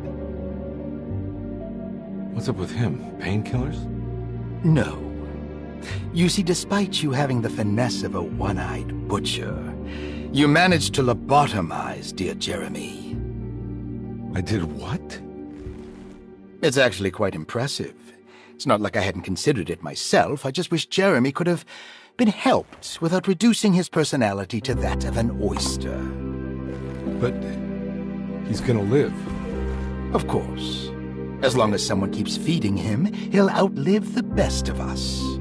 What's up with him? Painkillers? No. You see, despite you having the finesse of a one-eyed butcher, you managed to lobotomize dear Jeremy. I did what? It's actually quite impressive. It's not like I hadn't considered it myself. I just wish Jeremy could have been helped without reducing his personality to that of an oyster. But he's gonna live. Of course. As long as someone keeps feeding him, he'll outlive the best of us.